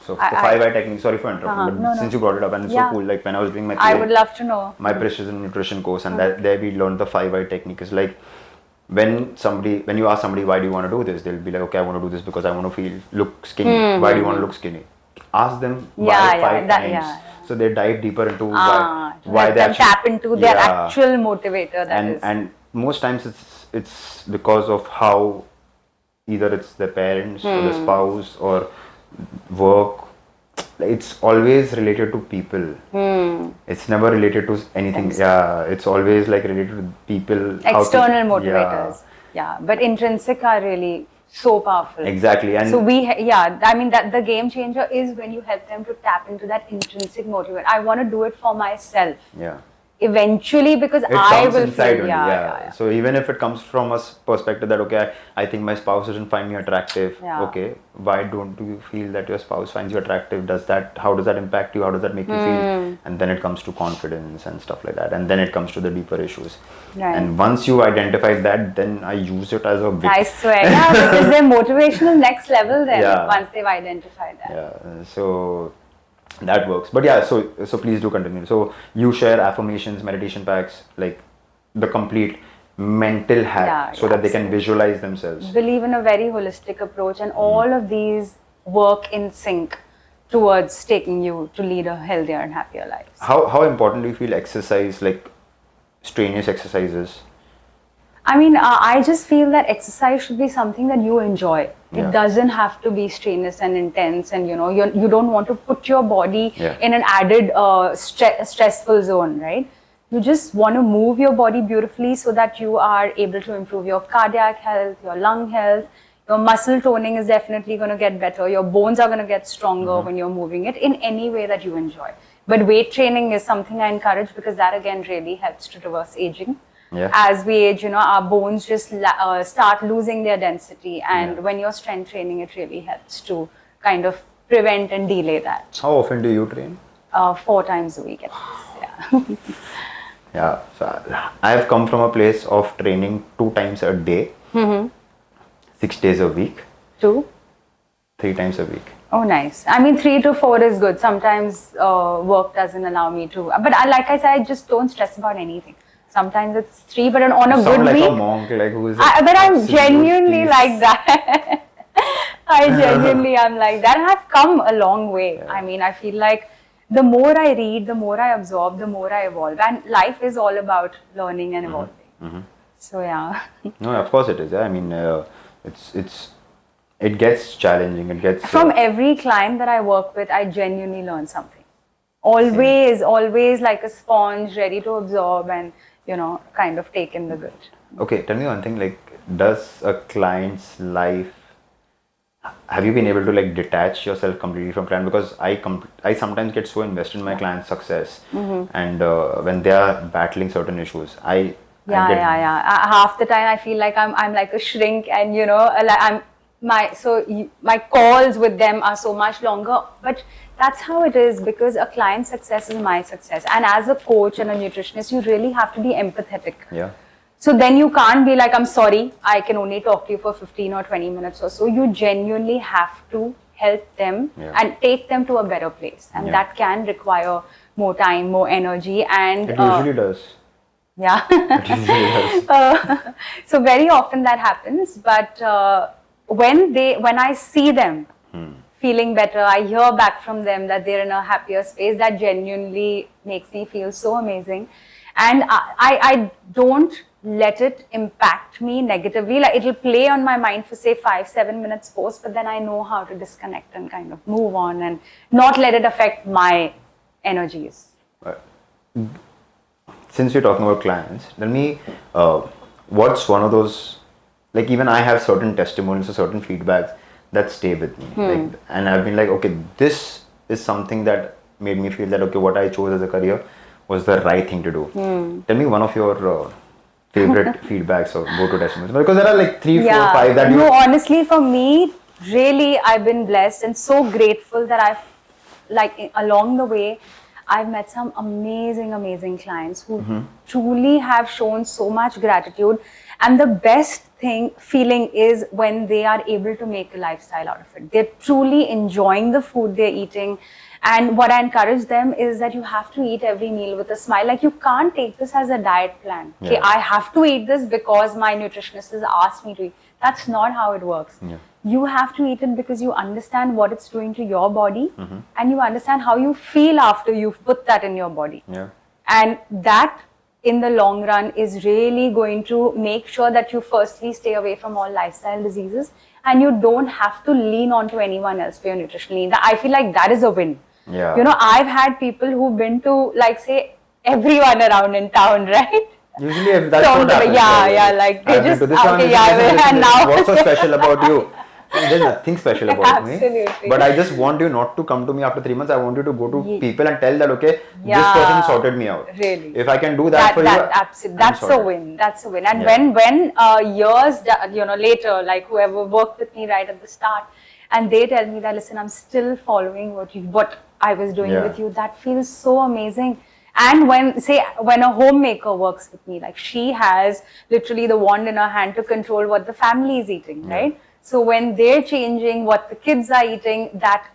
So the 5 why technique. Sorry for interrupting, but since you brought it up, and it's so cool. Like when I was doing my I would love to know my precision nutrition course, and there we learned the 5 why technique. Is like when you ask somebody why do you want to do this, they'll be like, okay, I want to do this because I want to look skinny. Why do you want to look skinny? Ask them why 5 times. So they dive deeper into why they actually tap into their actual motivator. And most times it's because of how either it's their parents or the spouse or work. It's always related to people. It's never related to anything. It's always like related to people. External motivators. But intrinsic are really so powerful. Exactly. And so I mean that the game changer is when you help them to tap into that intrinsic motivator. I want to do it for myself. Eventually, because I will inside feel, So even if it comes from a perspective that okay, I think my spouse doesn't find me attractive. Okay, why don't you feel that your spouse finds you attractive? How does that impact you? How does that make you feel? And then it comes to confidence and stuff like that. And then it comes to the deeper issues. And once you identify that, then I use it as a big... I swear, because they're motivational next level then once they've identified that. So that works. But so please do continue. So you share affirmations, meditation packs, like the complete mental hack so that they can visualize themselves. Believe in a very holistic approach, and all of these work in sync towards taking you to lead a healthier and happier life. How important do you feel exercise, like strenuous exercises? I mean, I just feel that exercise should be something that you enjoy. Yeah. It doesn't have to be strenuous and intense, and you don't want to put your body in an added stressful zone, right? You just want to move your body beautifully so that you are able to improve your cardiac health, your lung health. Your muscle toning is definitely going to get better. Your bones are going to get stronger when you're moving it in any way that you enjoy. But weight training is something I encourage because that again really helps to reverse aging. Yeah. As we age, our bones just start losing their density, and when you're strength training, it really helps to kind of prevent and delay that. How often do you train? 4 times a week at least. Yeah. Yeah, so I have come from a place of training 2 times a day, 6 days a week, 2? 3 times a week. Oh, nice. I mean, 3 to 4 is good. Sometimes work doesn't allow me to. But like I said, I just don't stress about anything. Sometimes it's 3, but on a You good sound like week. a monk, like who is. But I'm absolute genuinely peace. like that. I genuinely am like that. And I've come a long way. Yeah. I mean, I feel like the more I read, the more I absorb, the more I evolve. And life is all about learning and evolving. So, yeah. No, of course it is. Yeah. I mean, it gets challenging. It gets From every client that I work with, I genuinely learn something. Always like a sponge, ready to absorb and, kind of take in the good. Okay, tell me one thing. Like, does a client's life, have you been able to like detach yourself completely from client? Because I sometimes get so invested in my client's success, and when they are battling certain issues, Half the time I feel like I'm like a shrink, and like my calls with them are so much longer. But that's how it is, because a client's success is my success, and as a coach and a nutritionist, you really have to be empathetic. Yeah. So then you can't be like, I'm sorry, I can only talk to you for 15 or 20 minutes or so. You genuinely have to help them and take them to a better place. And that can require more time, more energy. And It usually does. Yeah. It usually does. So very often that happens. But when I see them feeling better, I hear back from them that they're in a happier space, that genuinely makes me feel so amazing. And I don't let it impact me negatively. Like, it'll play on my mind for say 5-7 minutes post, but then I know how to disconnect and kind of move on and not let it affect my energies. Since we're talking about clients, tell me what's one of those, like even I have certain testimonials or certain feedbacks that stay with me. Like, and I've been like, okay, this is something that made me feel that, okay, what I chose as a career was the right thing to do. Tell me one of your favorite feedbacks or go-to testimonials, because there are like 3, 4, 5 that No, honestly, for me, really, I've been blessed and so grateful that along the way, I've met some amazing clients who truly have shown so much gratitude. And the best feeling is when they are able to make a lifestyle out of it. They're truly enjoying the food they're eating. And what I encourage them is that you have to eat every meal with a smile. Like, you can't take this as a diet plan. Okay, I have to eat this because my nutritionist has asked me to eat. That's not how it works. You have to eat it because you understand what it's doing to your body, and you understand how you feel after you've put that in your body. And that, in the long run, is really going to make sure that you firstly stay away from all lifestyle diseases, and you don't have to lean on to anyone else for your nutritional needs. I feel like that is a win. I've had people who've been to, like, say, everyone around in town, right? usually if that's what happens. Like they I've been just to this okay, one, and now what's so special about you? There's nothing special about me. Absolutely. But I just want you not to come to me after 3 months. I want you to go to people and tell that, okay, this Yeah. person sorted me out. Really. If I can do that for you, that's a win. That's a win. And when years later, like whoever worked with me right at the start, and they tell me that, listen, I'm still following what I was doing with you, that feels so amazing. And when a homemaker works with me, like, she has literally the wand in her hand to control what the family is eating, right? So when they're changing what the kids are eating, that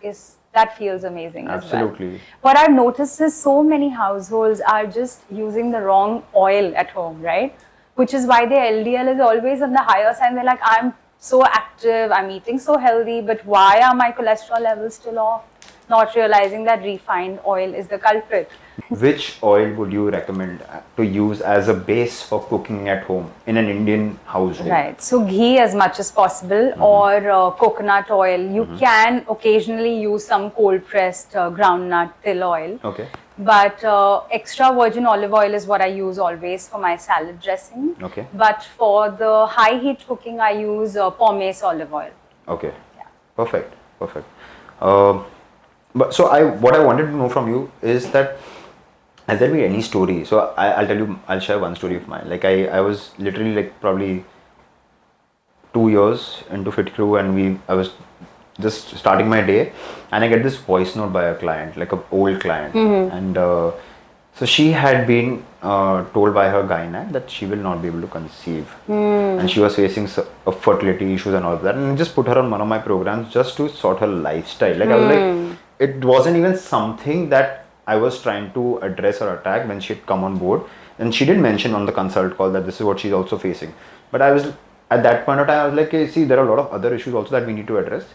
feels amazing as well. Absolutely. What I've noticed is so many households are just using the wrong oil at home, right? Which is why their LDL is always on the higher side. They're like, I'm so active, I'm eating so healthy, but why are my cholesterol levels still off? not realizing that refined oil is the culprit. Which oil would you recommend to use as a base for cooking at home in an Indian household? Right. So ghee as much as possible, or coconut oil. You can occasionally use some cold pressed groundnut till oil. Okay. But extra virgin olive oil is what I use always for my salad dressing. Okay. But for the high heat cooking, I use pomace olive oil. Okay. Yeah. Perfect. Perfect. But so what I wanted to know from you is that, has there been any story? So I'll tell you, I'll share one story of mine. Like I was literally like probably 2 years into FitCru, and I was just starting my day, and I get this voice note by a client, like an old client, and so she had been told by her gynae that she will not be able to conceive, and she was facing fertility issues and all of that, and I just put her on one of my programs just to sort her lifestyle. Like I was like, it wasn't even something that I was trying to address or attack when she'd come on board, and she did mention on the consult call that this is what she's also facing. But I was at that point of time, I was like, hey, see, there are a lot of other issues also that we need to address.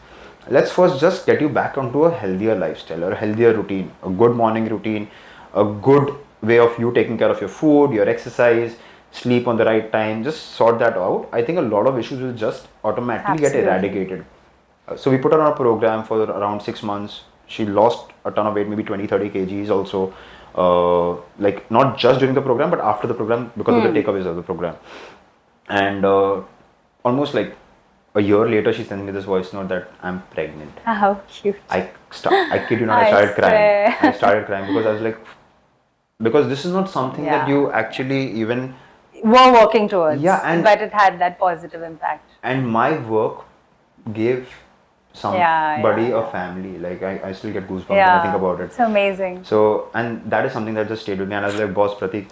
Let's first just get you back onto a healthier lifestyle or a healthier routine, a good morning routine, a good way of you taking care of your food, your exercise, sleep on the right time. Just sort that out. I think a lot of issues will just automatically get eradicated. So we put her on a program for around 6 months. She lost a ton of weight, maybe 20-30 kgs also. Like not just during the program, but after the program, because of the takeaways of the program. And almost like a year later, she sent me this voice note that I'm pregnant. How cute. I kid you not, I started crying. I started crying because I was like, because this is not something that you actually even were working towards. Yeah, but it had that positive impact. And my work gave somebody a family. Like I still get goosebumps when I think about it. It's amazing. So, and that is something that just stayed with me. And I was like, boss Pratik,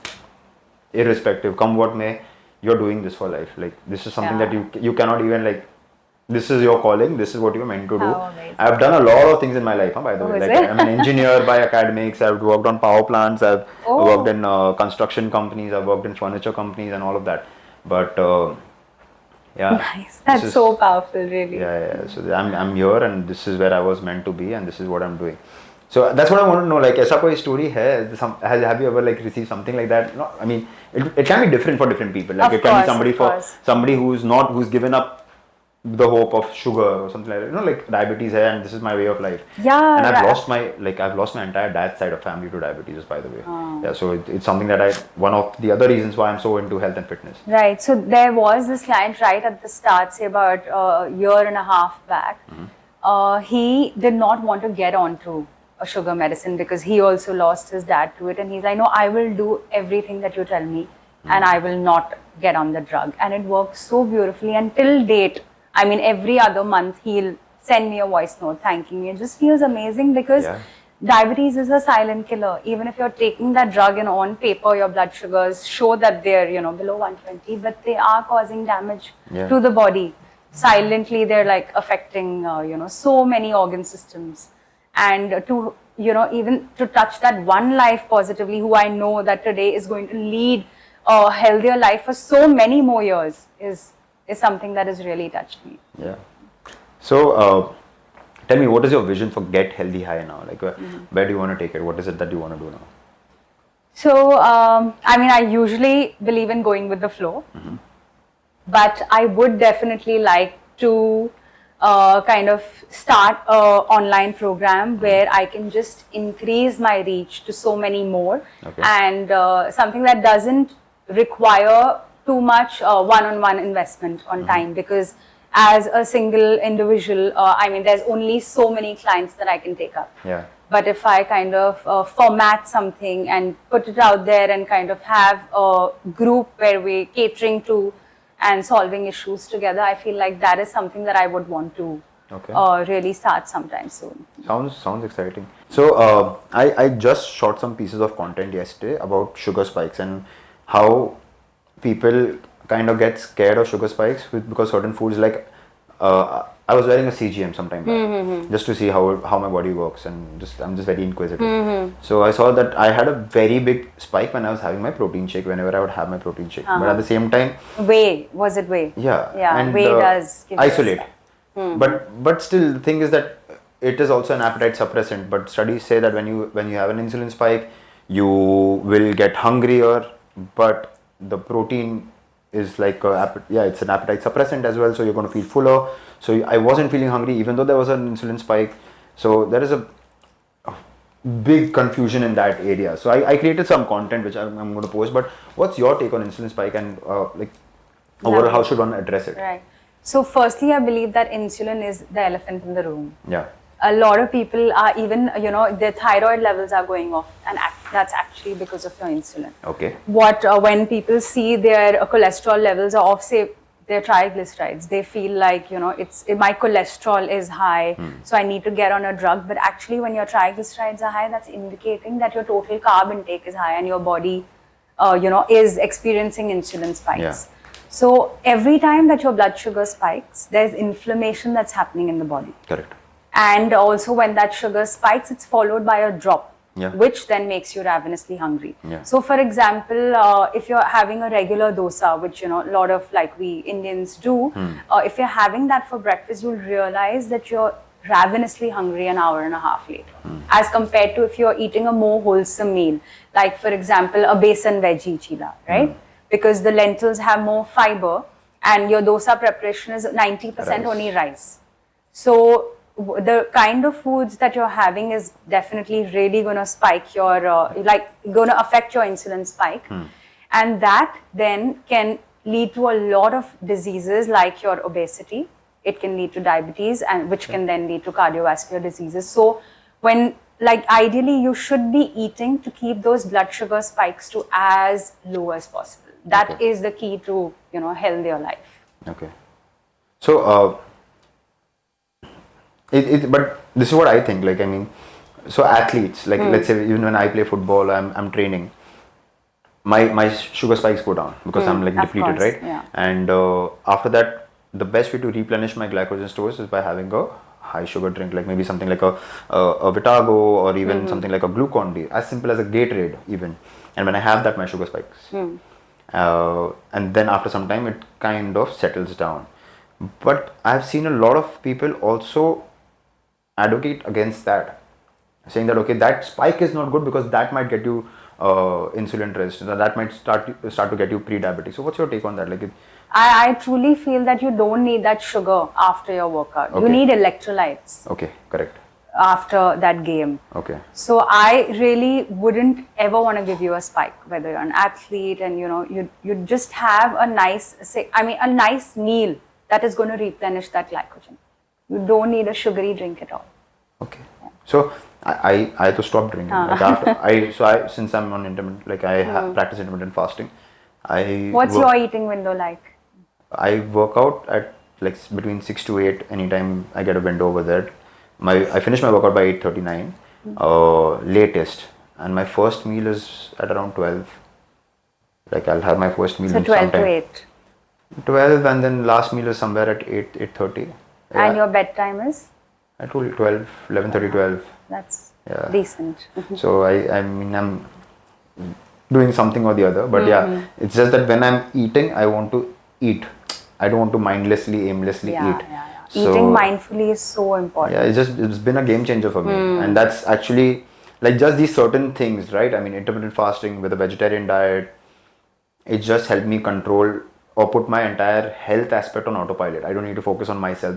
irrespective, come what may, you're doing this for life. Like this is something that you cannot even like, this is your calling, this is what you're meant to do. I've done a lot of things in my life, by the way. Like I'm an engineer by academics, I've worked on power plants, I've worked in construction companies, I've worked in furniture companies and all of that. But nice. That's so powerful, really. So I'm here, and this is where I was meant to be, and this is what I'm doing. So that's what I want to know. Like, aisa koi story hai? Have you ever like received something like that? No, I mean, it can be different for different people. Like, it can be somebody who's given up the hope of sugar or something like that. You know, like diabetes hai, and this is my way of life. Yeah. And I've lost my entire dad's side of family to diabetes, by the way. Yeah. So it's something that one of the other reasons why I'm so into health and fitness. Right. So there was this client right at the start, say about a year and a half back. He did not want to get onto a sugar medicine because he also lost his dad to it, and he's like, no, I will do everything that you tell me, and I will not get on the drug. And it works so beautifully, and till date, I mean, every other month he'll send me a voice note thanking me. It just feels amazing because diabetes is a silent killer. Even if you're taking that drug and on paper your blood sugars show that they're below 120, but they are causing damage to the body. Silently they're like affecting so many organ systems. And to even to touch that one life positively, who I know that today is going to lead a healthier life for so many more years, is something that has really touched me. Yeah. So tell me, what is your vision for Get Healthy High now? Like where do you want to take it? What is it that you want to do now? So I mean, I usually believe in going with the flow, but I would definitely like to kind of start a online program where I can just increase my reach to so many more, and something that doesn't require too much one-on-one investment on time, because as a single individual, I mean, there's only so many clients that I can take up. Yeah. But if I kind of format something and put it out there and kind of have a group where we're catering to and solving issues together, I feel like that is something that I would want to really start sometime soon. Sounds exciting. So I just shot some pieces of content yesterday about sugar spikes and how people kind of get scared of sugar spikes because certain foods, like I was wearing a CGM sometime back just to see how my body works, and I'm just very inquisitive. So I saw that I had a very big spike when I was having my protein shake, whenever I would have my protein shake. But at the same time, was it whey? Yeah. Yeah, and whey does give isolate. But still, the thing is that it is also an appetite suppressant, but studies say that when you have an insulin spike, you will get hungrier, but the protein is like it's an appetite suppressant as well, so you're going to feel fuller. So I wasn't feeling hungry even though there was an insulin spike. So there is a big confusion in that area. So I created some content which I'm going to post. But what's your take on insulin spike and overall how should one address it? Right. So firstly, I believe that insulin is the elephant in the room. Yeah. A lot of people are even, their thyroid levels are going off, and that's actually because of your insulin. Okay. When people see their cholesterol levels are off, say their triglycerides, they feel like, my cholesterol is high, so I need to get on a drug. But actually, when your triglycerides are high, that's indicating that your total carb intake is high and your body, is experiencing insulin spikes. Yeah. So every time that your blood sugar spikes, there's inflammation that's happening in the body. Correct. And also when that sugar spikes, it's followed by a drop, yeah. which then makes you ravenously hungry. Yeah. So for example, if you're having a regular dosa, which a lot of we Indians do, if you're having that for breakfast, you'll realize that you're ravenously hungry an hour and a half later, as compared to if you're eating a more wholesome meal, like for example, a besan veggie chila, right? Because the lentils have more fiber and your dosa preparation is 90% only rice. So the kind of foods that you're having is definitely really going to spike your, going to affect your insulin spike. And that then can lead to a lot of diseases like your obesity. It can lead to diabetes, and which can then lead to cardiovascular diseases. So when, ideally you should be eating to keep those blood sugar spikes to as low as possible. That is the key to, healthier life. Okay. So, but this is what I think, so athletes, let's say even when I play football, I'm training, my sugar spikes go down because I'm depleted, right? Yeah. And after that, the best way to replenish my glycogen stores is by having a high sugar drink, like maybe something like a Vitago or even something like a Glucon-D, as simple as a Gatorade even. And when I have that, my sugar spikes. And then after some time, it kind of settles down. But I've seen a lot of people also advocate against that, saying that okay, that spike is not good because that might get you insulin resistant, that might start to get you pre-diabetic. So what's your take on that? I truly feel that you don't need that sugar after your workout. Okay. You need electrolytes. Okay, correct. After that game. Okay. So I really wouldn't ever want to give you a spike, whether you're an athlete and you just have a nice, a nice meal that is going to replenish that glycogen. You don't need a sugary drink at all. Okay. Yeah. So I had to stop drinking. Since I'm on intermittent, practice intermittent fasting. What's your eating window like? I work out at between 6 to 8 anytime I get a window over there. I finish my workout by 8:39, latest, and my first meal is at around 12. I'll have my first meal. So 12 to 8. 12, and then last meal is somewhere at 8:30. Yeah. And your bedtime is? I told you 12, 11:30, 12. That's decent. So I'm doing something or the other, but it's just that when I'm eating, I want to eat. I don't want to mindlessly, aimlessly eat. So, eating mindfully is so important. Yeah, it's been a game changer for me, and that's actually just these certain things, right? Intermittent fasting with a vegetarian diet, it just helped me control or put my entire health aspect on autopilot. I don't need to focus on myself.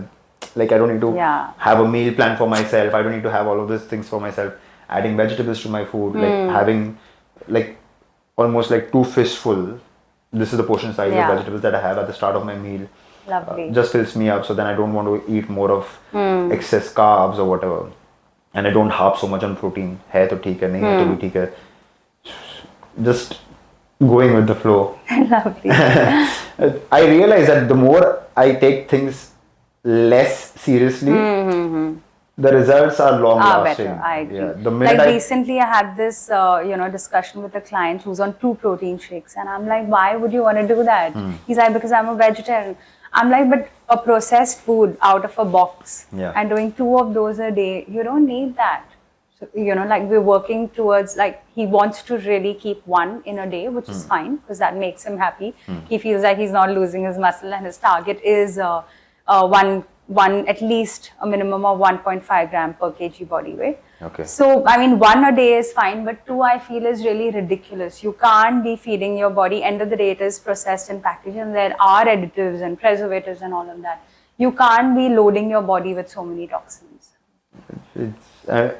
I don't need to have a meal plan for myself. I don't need to have all of these things for myself. Adding vegetables to my food, having almost 2 fistful. This is the portion size of vegetables that I have at the start of my meal. Lovely. Just fills me up, so then I don't want to eat more of excess carbs or whatever. And I don't harp so much on protein. Hai to theek hai, nahi hai to bhi theek hai. Just going with the flow. Lovely. I realize that the more I take things less seriously, the results are long lasting. Better. I agree. Yeah, recently I had this discussion with a client who's on 2 protein shakes, and I'm like, why would you want to do that? He's like, because I'm a vegetarian. I'm like, but a processed food out of a box and doing 2 of those a day, you don't need that. So, we're working towards, he wants to really keep 1 in a day, which is fine because that makes him happy. He feels like he's not losing his muscle, and his target is 1 at least a minimum of 1.5 gram per kg body weight. Okay. So, I mean, 1 a day is fine, but 2 I feel is really ridiculous. You can't be feeding your body. End of the day, it is processed and packaged, and there are additives and preservatives and all of that. You can't be loading your body with so many toxins.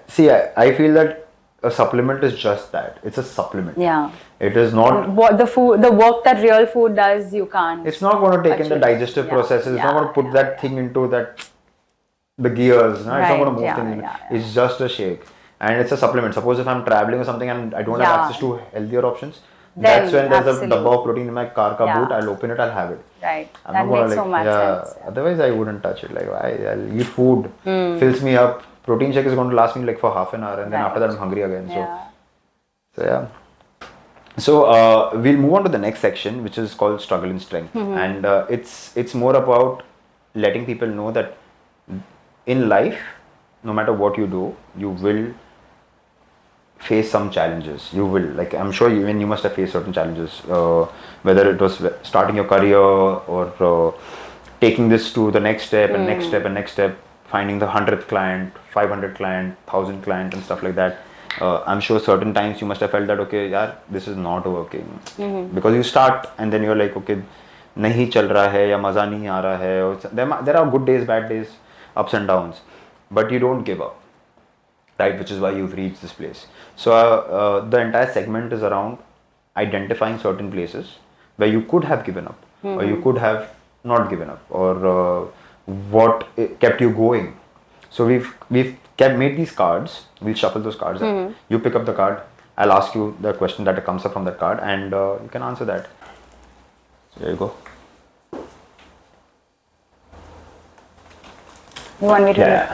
See, I feel that a supplement is just that. It's a supplement. Yeah. It is not. What the work that real food does, you can't. It's not going to take in the digestive Yeah, processes. It's not going to put that thing into the gears. No? It's not going to move things. It's just a shake. And it's a supplement. Suppose if I'm traveling or something and I don't have access to healthier options, then that's when there's a dabba of protein in my car ka boot. I'll open it, I'll have it. Right. I'm that not gonna, makes so much sense. Otherwise, I wouldn't touch it. Like, I'll eat food, fills me up. Protein shake is going to last me like for half an hour, and then after that, I'm hungry again. So we'll move on to the next section, which is called struggle and strength, and it's more about letting people know that in life, no matter what you do, you will face some challenges. You will, like, I'm sure even you must have faced certain challenges, whether it was starting your career or taking this to the next step and next step and next step, finding the 100th client, 500 client, 1000 client and stuff like that. I'm sure certain times you must have felt that, okay, yaar, this is not working. Because you start and then you're like, okay, nahi chal raha hai ya maza nahi aa raha hai. Or there are good days, bad days, ups and downs, but you don't give up, right? Which is why you've reached this place. So the entire segment is around identifying certain places where you could have given up or you could have not given up, or what kept you going. So we've made these cards. We'll shuffle those cards up. You pick up the card. I'll ask you the question that comes up from that card, and you can answer that. So there you go. You want me to do it?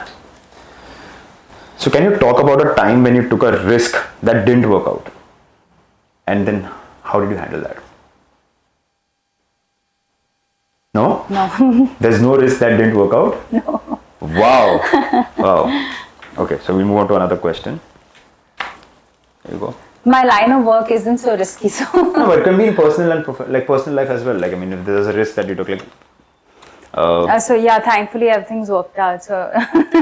So can you talk about a time when you took a risk that didn't work out? And then how did you handle that? No? No. There's no risk that didn't work out? No. Wow. Wow. Okay, so we move on to another question. There you go. My line of work isn't so risky, so. No, but it can be in personal and personal life as well. Like, I mean, if there's a risk that you took, like. So yeah, thankfully everything's worked out. So.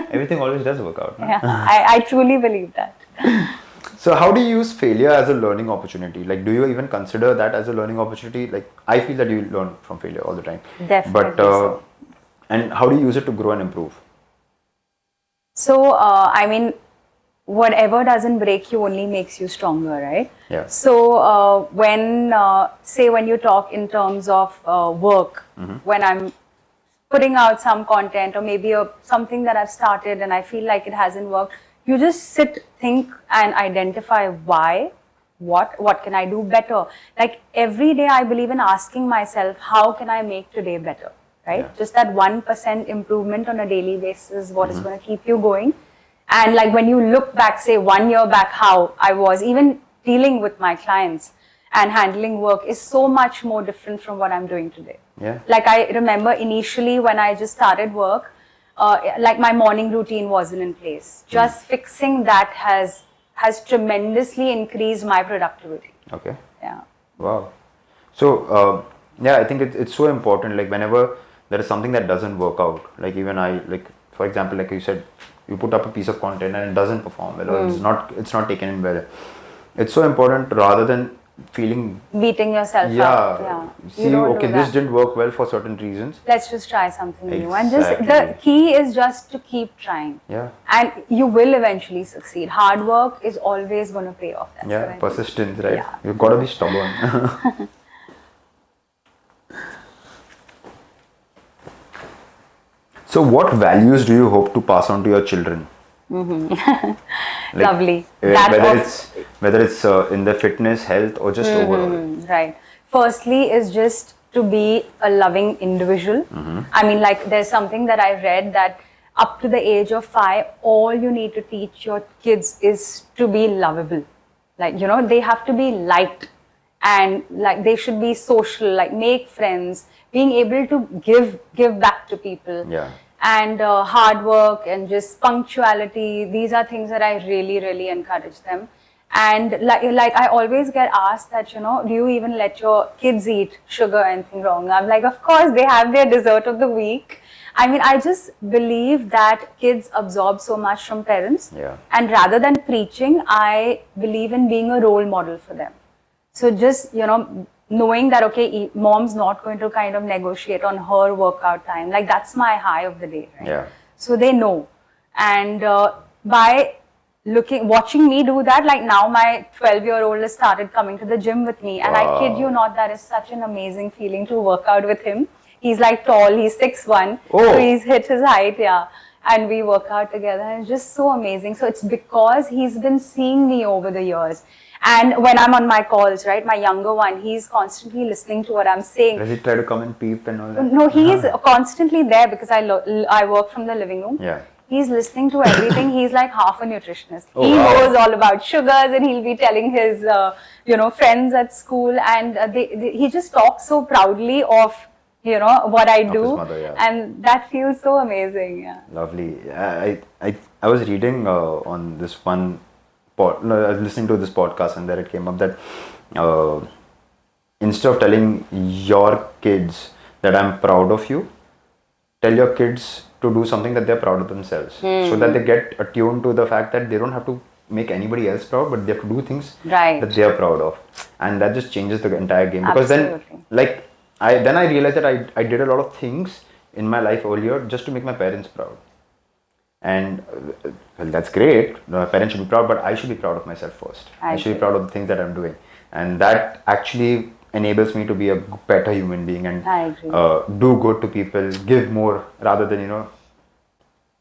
Everything always does work out. No? Yeah, I truly believe that. So how do you use failure as a learning opportunity? Like, do you even consider that as a learning opportunity? Like, I feel that you learn from failure all the time. Definitely. But so. And how do you use it to grow and improve? So I mean, whatever doesn't break you only makes you stronger, right? Yeah. So when you talk in terms of work, when I'm putting out some content or maybe something that I've started and I feel like it hasn't worked, you just sit, think and identify why, what can I do better? Like every day I believe in asking myself, how can I make today better, right? Yeah. Just that 1% improvement on a daily basis is what is going to keep you going. And like when you look back, say 1 year back, how I was even dealing with my clients and handling work is so much more different from what I'm doing today. Yeah. Like I remember initially when I just started work, like my morning routine wasn't in place. Just fixing that has tremendously increased my productivity. Okay. Yeah. Wow. So yeah, I think it's so important. Like whenever there is something that doesn't work out, like even for example, like you said, you put up a piece of content and it doesn't perform well, or it's not taken in well. It's so important rather than beating yourself up. Yeah. See, okay, this didn't work well for certain reasons. Let's just try something new. And just the key is just to keep trying. Yeah. And you will eventually succeed. Hard work is always going to pay off. That's persistence, right? Yeah. You've got to be stubborn. So what values do you hope to pass on to your children? Lovely. Whether it's in the fitness, health, or just overall. Right. Firstly is just to be a loving individual. I mean, like there's something that I read that up to the age of 5, all you need to teach your kids is to be lovable. Like, they have to be liked and like they should be social, like make friends, being able to give back to people. Yeah. And hard work and just punctuality. These are things that I really, really encourage them. And like I always get asked that, do you even let your kids eat sugar or anything wrong? I'm like, of course, they have their dessert of the week. I mean, I just believe that kids absorb so much from parents. Yeah. And rather than preaching, I believe in being a role model for them. So just, knowing that, okay, mom's not going to kind of negotiate on her workout time. Like, that's my high of the day, right? Yeah. So they know. And by watching me do that, like now my 12-year-old has started coming to the gym with me. And I kid you not, that is such an amazing feeling to work out with him. He's like tall, he's 6'1", so he's hit his height, yeah. And we work out together, and it's just so amazing. So it's because he's been seeing me over the years. And when I'm on my calls, right, my younger one, he's constantly listening to what I'm saying. Does he try to come and peep and all that? No, he's constantly there because I work from the living room. Yeah. He's listening to everything. He's like half a nutritionist. Oh, he wow. knows all about sugars, and he'll be telling his, friends at school, and he just talks so proudly of, what I do, his mother, yeah. and that feels so amazing. Yeah. Lovely. I was reading on this one I was listening to this podcast, and there it came up that instead of telling your kids that I'm proud of you, tell your kids to do something that they're proud of themselves, so that they get attuned to the fact that they don't have to make anybody else proud, but they have to do things that they are proud of, and that just changes the entire game. Because then, I realized that I did a lot of things in my life earlier just to make my parents proud. And well, that's great. My parents should be proud, but I should be proud of myself first. I should be proud of the things that I'm doing, and that actually enables me to be a better human being and do good to people, give more rather than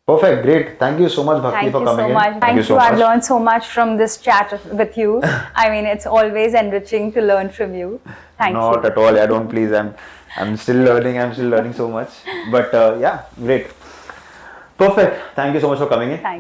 Perfect, great. Thank you so much, Bhakti, for coming in. Thank you so much. I've learned so much from this chat with you. I mean, it's always enriching to learn from you. Thank you. Not at all. I don't please. I'm still learning. I'm still learning so much. But yeah, great. Perfect. Thank you so much for coming in. Thank you.